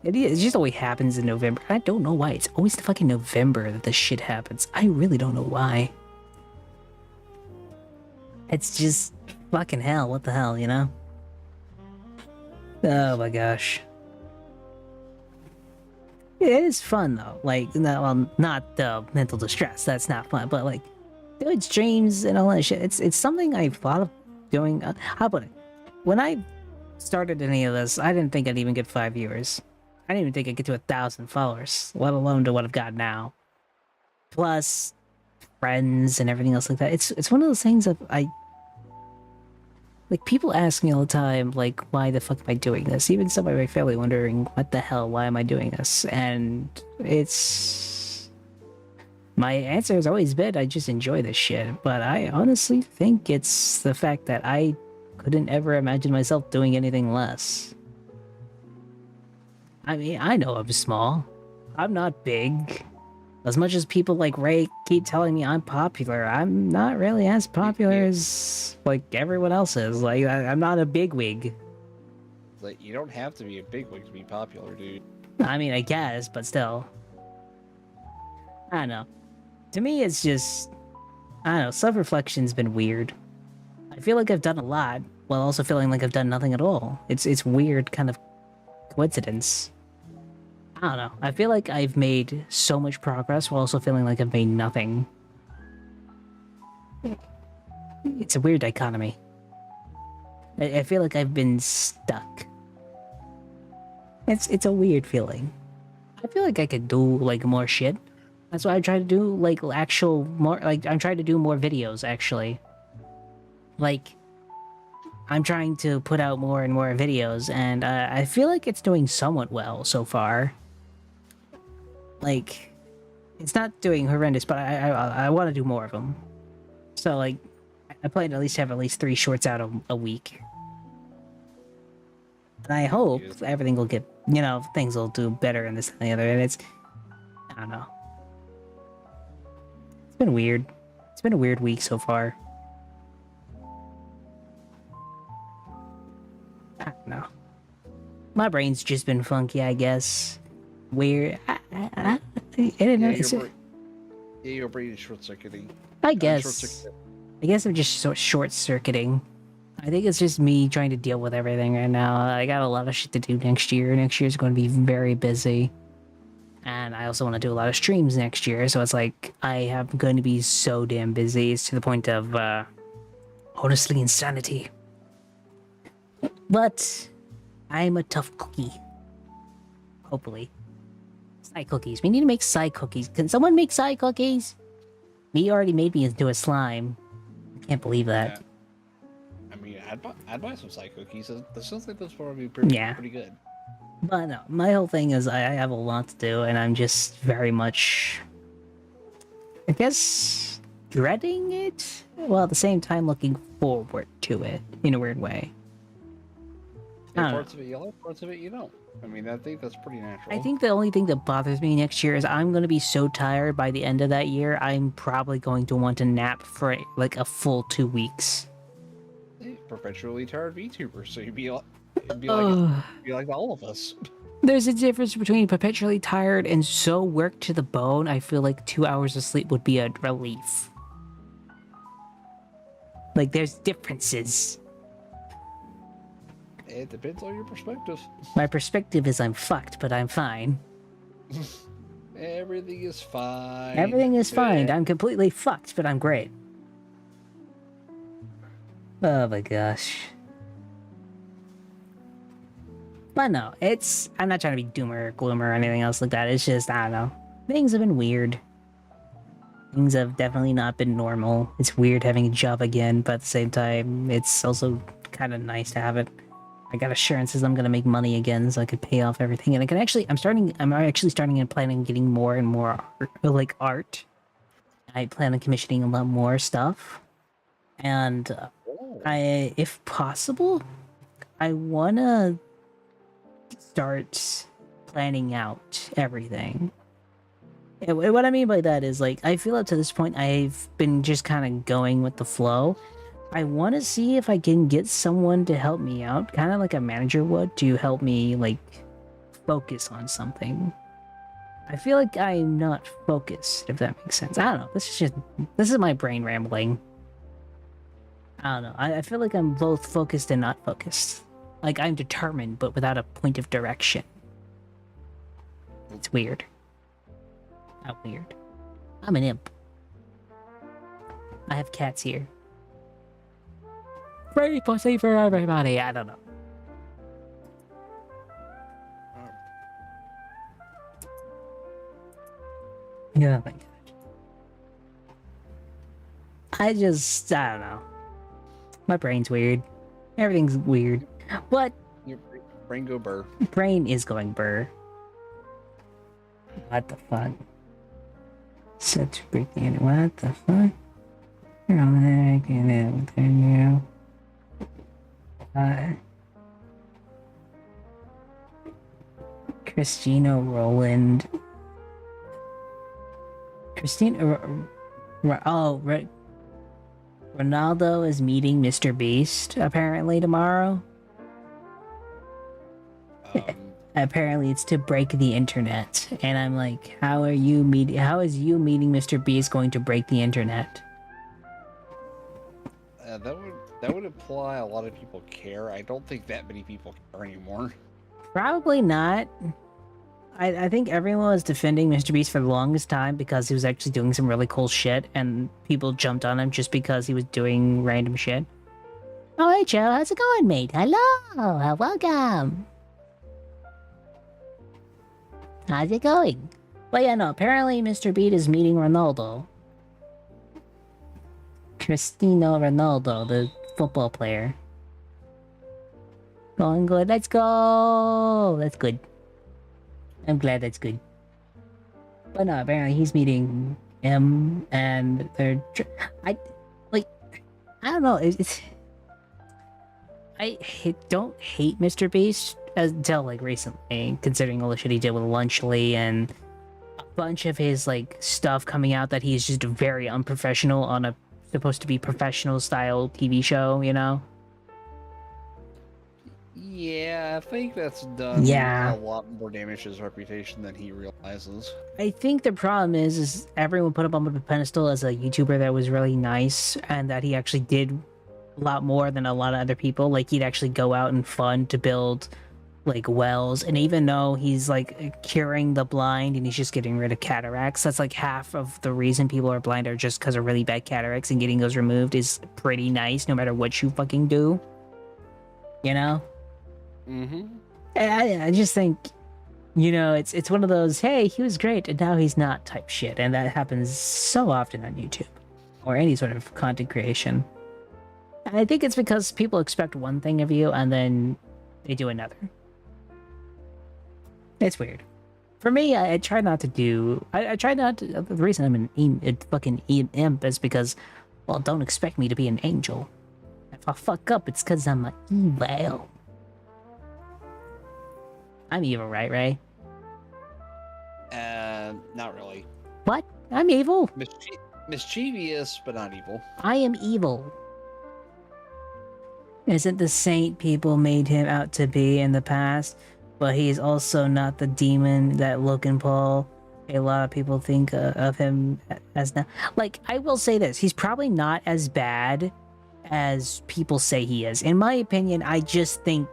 It just always happens in November. I don't know why. It's always the fucking November that this shit happens. I really don't know why. It's just fucking hell. What the hell, you know? Oh my gosh. Yeah, it is fun though. Like, well, not the mental distress. That's not fun. But like, doing streams and all that shit. It's something I've thought of doing. How about it? When I started any of this, I didn't think I'd even get 5 viewers. I didn't even think I'd get to 1,000 followers, let alone to what I've got now. Plus, friends and everything else like that. It's one of those things that like, people ask me all the time, like, why the fuck am I doing this? Even some of my family wondering, what the hell, why am I doing this? And it's... My answer has always been, I just enjoy this shit. But I honestly think it's the fact that I couldn't ever imagine myself doing anything less. I mean, I know I'm small. I'm not big. As much as people like Ray keep telling me I'm popular, I'm not really as popular as, like, everyone else is. Like, I'm not a bigwig. Like, you don't have to be a bigwig to be popular, dude. I mean, I guess, but still. I don't know. To me, it's just... I don't know, self-reflection's been weird. I feel like I've done a lot, while also feeling like I've done nothing at all. It's weird kind of coincidence. I don't know. I feel like I've made so much progress while also feeling like I've made nothing. It's a weird dichotomy. I feel like I've been stuck. It's a weird feeling. I feel like I could do, like, more shit. That's why I try to do, like, I'm trying to do more videos, actually. Like, I'm trying to put out more and more videos, and I feel like it's doing somewhat well so far. Like, it's not doing horrendous, but I want to do more of them. So, like, I plan to at least have at least 3 shorts out a week. And I hope everything will get, you know, things will do better in this and the other, and it's... I don't know. It's been weird. It's been a weird week so far. I don't know. My brain's just been funky, I guess. Weird. I didn't know. Your brain is short-circuiting. I guess I'm just short-circuiting. I think it's just me trying to deal with everything right now. I got a lot of shit to do next year. Next year's going to be very busy. And I also want to do a lot of streams next year, so it's like, I am going to be so damn busy. It's to the point of, honestly, insanity. But I'm a tough cookie. Hopefully. Side cookies. We need to make side cookies. Can someone make side cookies? Me already made me into a slime. I can't believe that. Yeah. I mean, I'd buy some side cookies. That sounds like those probably pretty good. But no, my whole thing is I have a lot to do, and I'm just very much, I guess, dreading it, while at the same time looking forward to it in a weird way. Parts of it you like, parts of it you don't. I mean, I think that's pretty natural. I think the only thing that bothers me next year is I'm going to be so tired by the end of that year, I'm probably going to want to nap for like a full 2 weeks. Perpetually tired VTuber, so you'd be like all of us. There's a difference between perpetually tired and so worked to the bone. I feel like 2 hours of sleep would be a relief. Like, there's differences. It depends on your perspective. My perspective is I'm fucked, but I'm fine. Everything is fine. Everything is fine. I'm completely fucked, but I'm great. Oh my gosh. But no, I'm not trying to be doomer, gloomer, or anything else like that. It's just, I don't know. Things have been weird. Things have definitely not been normal. It's weird having a job again, but at the same time, it's also kind of nice to have it. I got assurances I'm gonna make money again, so I could pay off everything, and I can actually. I'm actually starting and planning on getting more and more art. I plan on commissioning a lot more stuff, and if possible, I wanna start planning out everything. What I mean by that is, like, I feel up to this point I've been just kind of going with the flow. I want to see if I can get someone to help me out, kind of like a manager would, to help me, like, focus on something. I feel like I'm not focused, if that makes sense. I don't know. This is my brain rambling. I don't know. I feel like I'm both focused and not focused. Like, I'm determined, but without a point of direction. It's weird. Not weird. I'm an imp. I have cats here. Free pussy for everybody. I don't know. Yeah, my God. I don't know. My brain's weird. Everything's weird. But Your brain go burr. Brain is going burr. What the fuck? Set to break the end. What the fuck? You're on there, getting it with her now. Christina Roland. Ronaldo is meeting Mr. Beast apparently tomorrow. Apparently it's to break the internet, and I'm like, how is you meeting Mr. Beast going to break the internet? That would imply a lot of people care. I don't think that many people care anymore. Probably not. I think everyone was defending Mr. Beast for the longest time because he was actually doing some really cool shit, and people jumped on him just because he was doing random shit. Oh, hey, Joe, how's it going, mate? Hello, welcome. How's it going? But yeah, no, apparently Mr. Beast is meeting Ronaldo. Cristiano Ronaldo, the football player. Going good. Let's go. That's good. I'm glad that's good. But no, apparently he's meeting him, and they're... I don't know. Don't hate Mr. Beast until, like, recently, considering all the shit he did with Lunchly and a bunch of his, like, stuff coming out that he's just very unprofessional on a supposed to be professional style TV show, you know? Yeah, I think that's done a lot more damage to his reputation than he realizes. I think the problem is everyone put him on a pedestal as a YouTuber that was really nice, and that he actually did a lot more than a lot of other people. Like, he'd actually go out and fund to build, like, wells, and even though he's, like, curing the blind and he's just getting rid of cataracts, that's like half of the reason people are blind are just because of really bad cataracts, and getting those removed is pretty nice no matter what you fucking do. You know? Mm-hmm. I just think, you know, it's one of those, hey, he was great and now he's not type shit, and that happens so often on YouTube or any sort of content creation. And I think it's because people expect one thing of you and then they do another. It's weird. For me, I try not to do... I try not to... The reason I'm a fucking imp is because, well, don't expect me to be an angel. If I fuck up, it's because I'm evil. I'm evil, right, Ray? Not really. What? I'm evil. Mischievous, but not evil. I am evil. Isn't the saint people made him out to be in the past? But he's also not the demon that Logan Paul, a lot of people think of him as now. Like, I will say this. He's probably not as bad as people say he is. In my opinion, I just think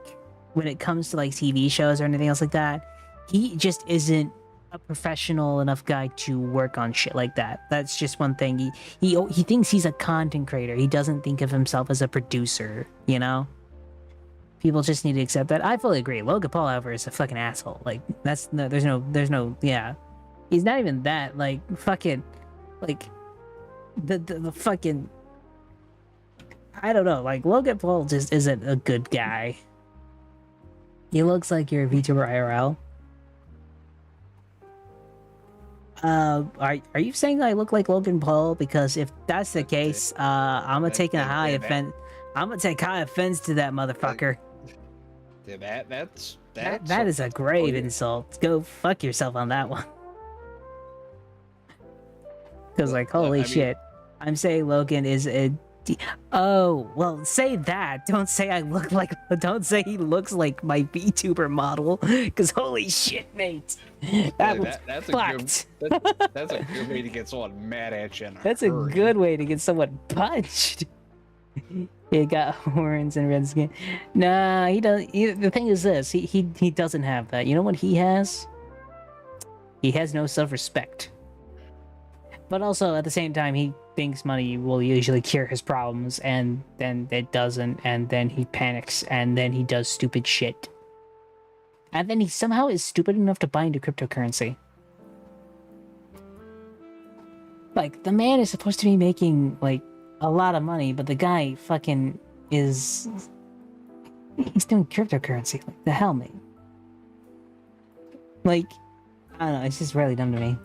when it comes to like TV shows or anything else like that, he just isn't a professional enough guy to work on shit like that. That's just one thing. He thinks he's a content creator. He doesn't think of himself as a producer, you know? People just need to accept that. I fully agree. Logan Paul, however, is a fucking asshole. Like, there's no, yeah. He's not even that, like, fucking, like, the fucking, I don't know, like, Logan Paul just isn't a good guy. He looks like you're a VTuber IRL. Are you saying I look like Logan Paul? Because if that's the case, I'm gonna take high offense. I'm gonna take high offense to that motherfucker. Yeah, that is a grave insult. Go fuck yourself on that one. Because like, holy shit, I'm saying Logan is a. Oh well, say that. Don't say I look like. Don't say he looks like my VTuber model. Because holy shit, mate, that's fucked. That's a good way to get someone mad at you. That's a good way to get someone punched. He got horns and red skin. Nah, he doesn't. The thing is this: he doesn't have that. You know what he has? He has no self-respect. But also at the same time, he thinks money will usually cure his problems, and then it doesn't, and then he panics, and then he does stupid shit. And then he somehow is stupid enough to buy into cryptocurrency. Like, the man is supposed to be making, like, a lot of money, but the guy fucking is... He's doing cryptocurrency. Like, the hell, mate? Like, I don't know, it's just really dumb to me.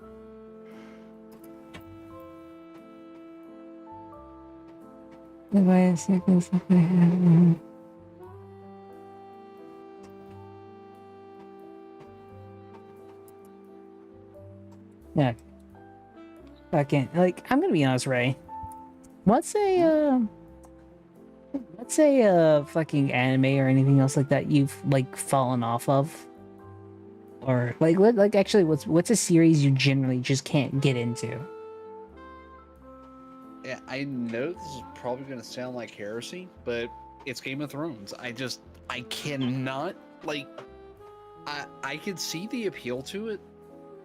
Yeah. Fucking, like, I'm gonna be honest, Ray. What's a fucking anime or anything else like that you've, like, fallen off of? Or, like actually, what's a series you generally just can't get into? Yeah, I know this is probably going to sound like heresy, but it's Game of Thrones. I cannot, like, I can see the appeal to it,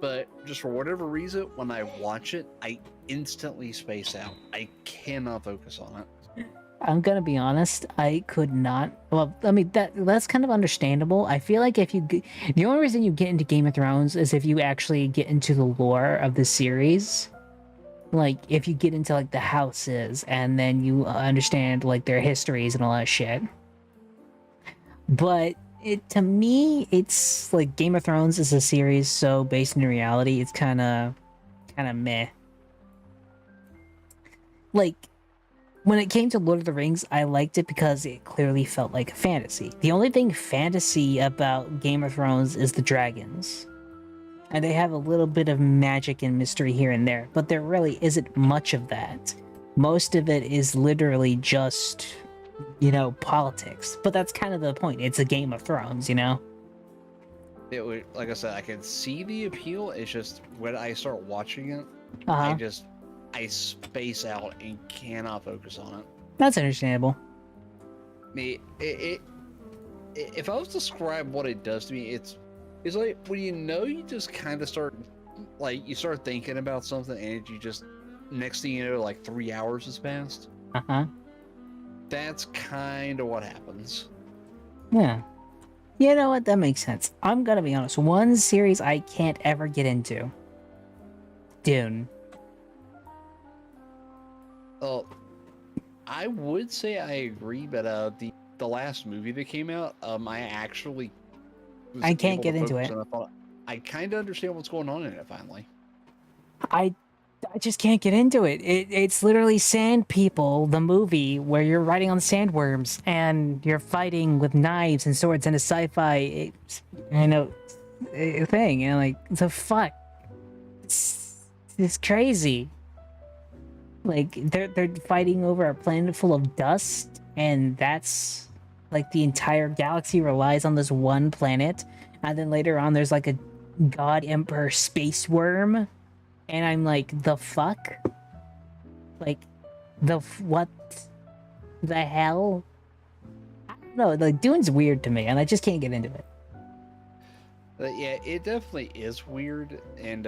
but just for whatever reason, when I watch it, I instantly space out. I cannot focus on it. I'm gonna be honest, I could not. Well, I mean, that's kind of understandable. I feel like the only reason you get into Game of Thrones is if you actually get into the lore of the series. Like, if you get into, like, the houses, and then you understand, like, their histories and all that shit. But, to me, it's, like, Game of Thrones is a series so based in reality, it's kind of meh. Like, when it came to Lord of the Rings, I liked it because it clearly felt like a fantasy. The only thing fantasy about Game of Thrones is the dragons. And they have a little bit of magic and mystery here and there, but there really isn't much of that. Most of it is literally just, you know, politics. But that's kind of the point. It's a Game of Thrones, you know? It would, like I said, I can see the appeal. It's just when I start watching it, I space out and cannot focus on it. That's understandable. If I was to describe what it does to me, it's like when you just kind of start, like, you start thinking about something and you just, next thing you know, like 3 hours has passed. That's kind of what happens. Yeah. You know what? That makes sense. I'm gonna be honest. One series I can't ever get into. Dune. Well, I would say I agree, but the last movie that came out, I actually I can't get into it. I kind of understand what's going on in it finally. I just can't get into it. It's literally Sand People, the movie where you're riding on sandworms and you're fighting with knives and swords in a sci-fi, thing. And like, the fuck, it's crazy. Like, they're fighting over a planet full of dust, and that's like the entire galaxy relies on this one planet, and then later on there's like a god emperor space worm, and I'm like, the fuck? Like, what the hell? No, like Dune's weird to me, and I just can't get into it. Yeah, it definitely is weird, and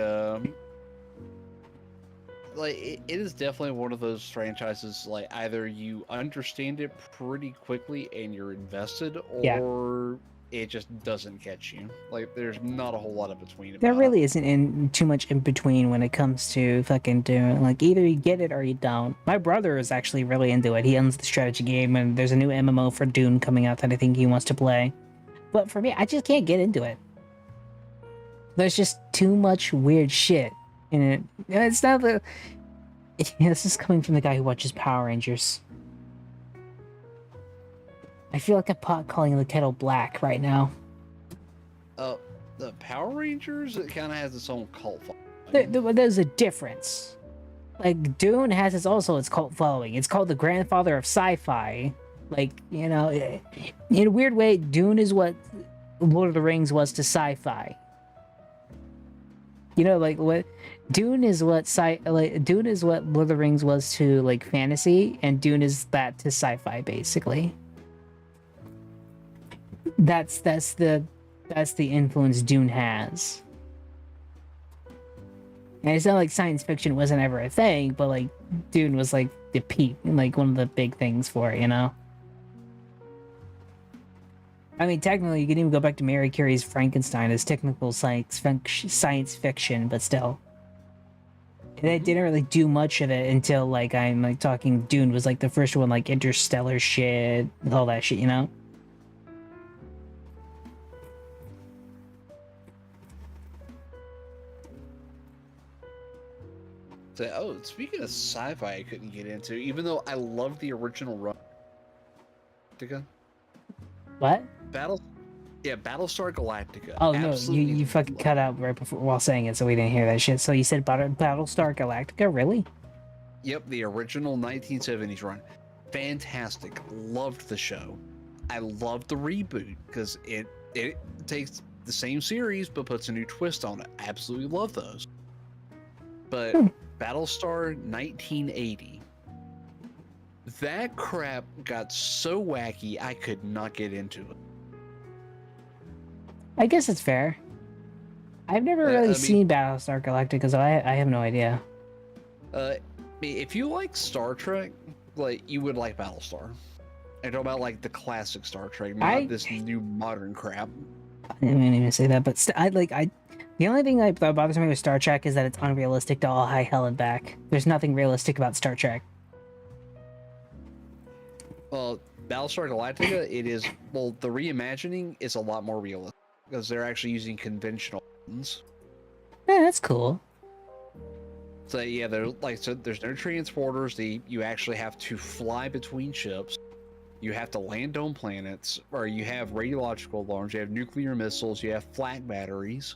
like it is definitely one of those franchises. Like either you understand it pretty quickly and you're invested, or it just doesn't catch you. Like there's not a whole lot of between. There really isn't too much in between when it comes to fucking Dune. Like either you get it or you don't. My brother is actually really into it. He owns the strategy game, and there's a new MMO for Dune coming out that I think he wants to play. But for me, I just can't get into it. There's just too much weird shit in it. And it's not the... This is coming from the guy who watches Power Rangers. I feel like I'm calling the kettle black right now. The Power Rangers, it kind of has its own cult following. There's a difference. Like, Dune has its cult following. It's called the grandfather of sci-fi. Like, you know, in a weird way, Dune is what Lord of the Rings was to sci-fi. You know, like what Dune is what Dune is what Lord of the Rings was to like fantasy, and Dune is that to sci-fi, basically. That's the influence Dune has. And it's not like science fiction wasn't ever a thing, but like Dune was like the peak, like one of the big things for it, you know? I mean, technically, you can even go back to Mary Curie's Frankenstein as technical science fiction, but still. They didn't really do much of it until, like, I'm like talking Dune was like the first one, like interstellar shit, all that shit, you know? So, speaking of sci-fi, I couldn't get into, even though I loved the original run. What? Battlestar Galactica. Oh no, you fucking cut out right before while saying it, so we didn't hear that shit. So you said Battlestar Galactica, really? Yep, the original 1970s run. Fantastic. Loved the show. I loved the reboot because it takes the same series but puts a new twist on it. Absolutely love those. But Battlestar 1980. That crap got so wacky I could not get into it. I guess it's fair. I've never really seen Battlestar Galactica, so I have no idea. If you like Star Trek, like you would like Battlestar. I'm talking about like the classic Star Trek, not this new modern crap. I didn't even say that, but the only thing that bothers me with Star Trek is that it's unrealistic to all high hell and back. There's nothing realistic about Star Trek. Well, Battlestar Galactica, the reimagining is a lot more realistic because they're actually using conventional weapons. Yeah, that's cool. So yeah, there's no transporters. You actually have to fly between ships. You have to land on planets, or you have radiological alarms. You have nuclear missiles. You have flak batteries.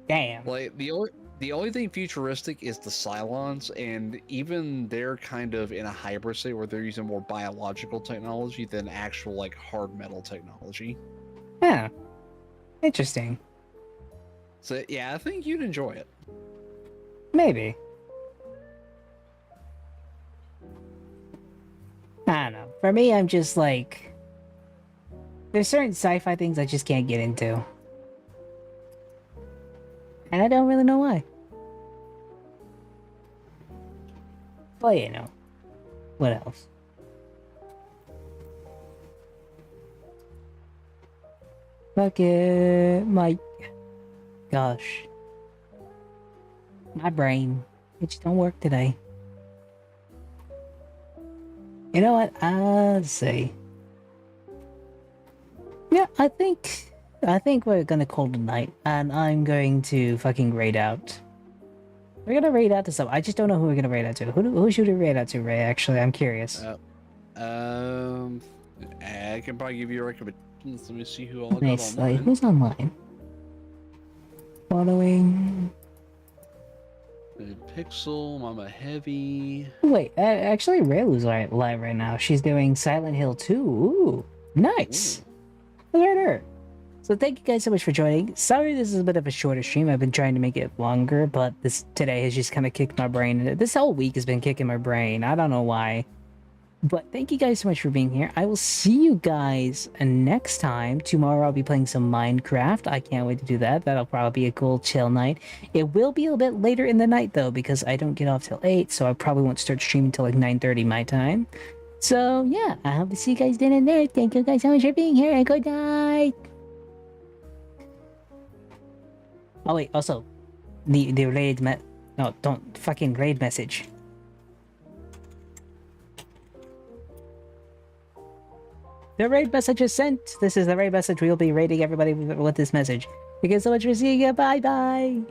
Damn. Like the only thing futuristic is the Cylons, and even they're kind of in a hybrid state where they're using more biological technology than actual like hard metal technology. Yeah. Interesting. So yeah, I think you'd enjoy it. Maybe. I don't know. For me, I'm just like... There's certain sci-fi things I just can't get into. And I don't really know why. But you know. What else? Fuck it, my... Gosh. My brain. It just don't work today. You know what? Let's see. Yeah, I think we're gonna call it a night, and I'm going to fucking raid out. We're gonna raid out to some. I just don't know who we're gonna raid out to. Who should we raid out to, Ray? Actually, I'm curious. I can probably give you a recommendation. Let me see who all got Nice. online. Like, who's online? Following. Pixel, Mama Heavy. Wait, actually, Raylu's live right now. She's doing Silent Hill 2. Ooh, nice. Look at her. So thank you guys so much for joining. Sorry this is a bit of a shorter stream. I've been trying to make it longer, but today has just kind of kicked my brain. This whole week has been kicking my brain. I don't know why. But thank you guys so much for being here. I will see you guys next time. Tomorrow I'll be playing some Minecraft. I can't wait to do that. That'll probably be a cool chill night. It will be a little bit later in the night though, because I don't get off till 8, so I probably won't start streaming till like 9:30 my time. So yeah, I hope to see you guys then and there. Thank you guys so much for being here, and good night. Oh wait, also, the raid no, don't fucking raid message. The raid message is sent. This is the raid message. We'll be raiding everybody with this message. Thank you so much for seeing you. Bye bye.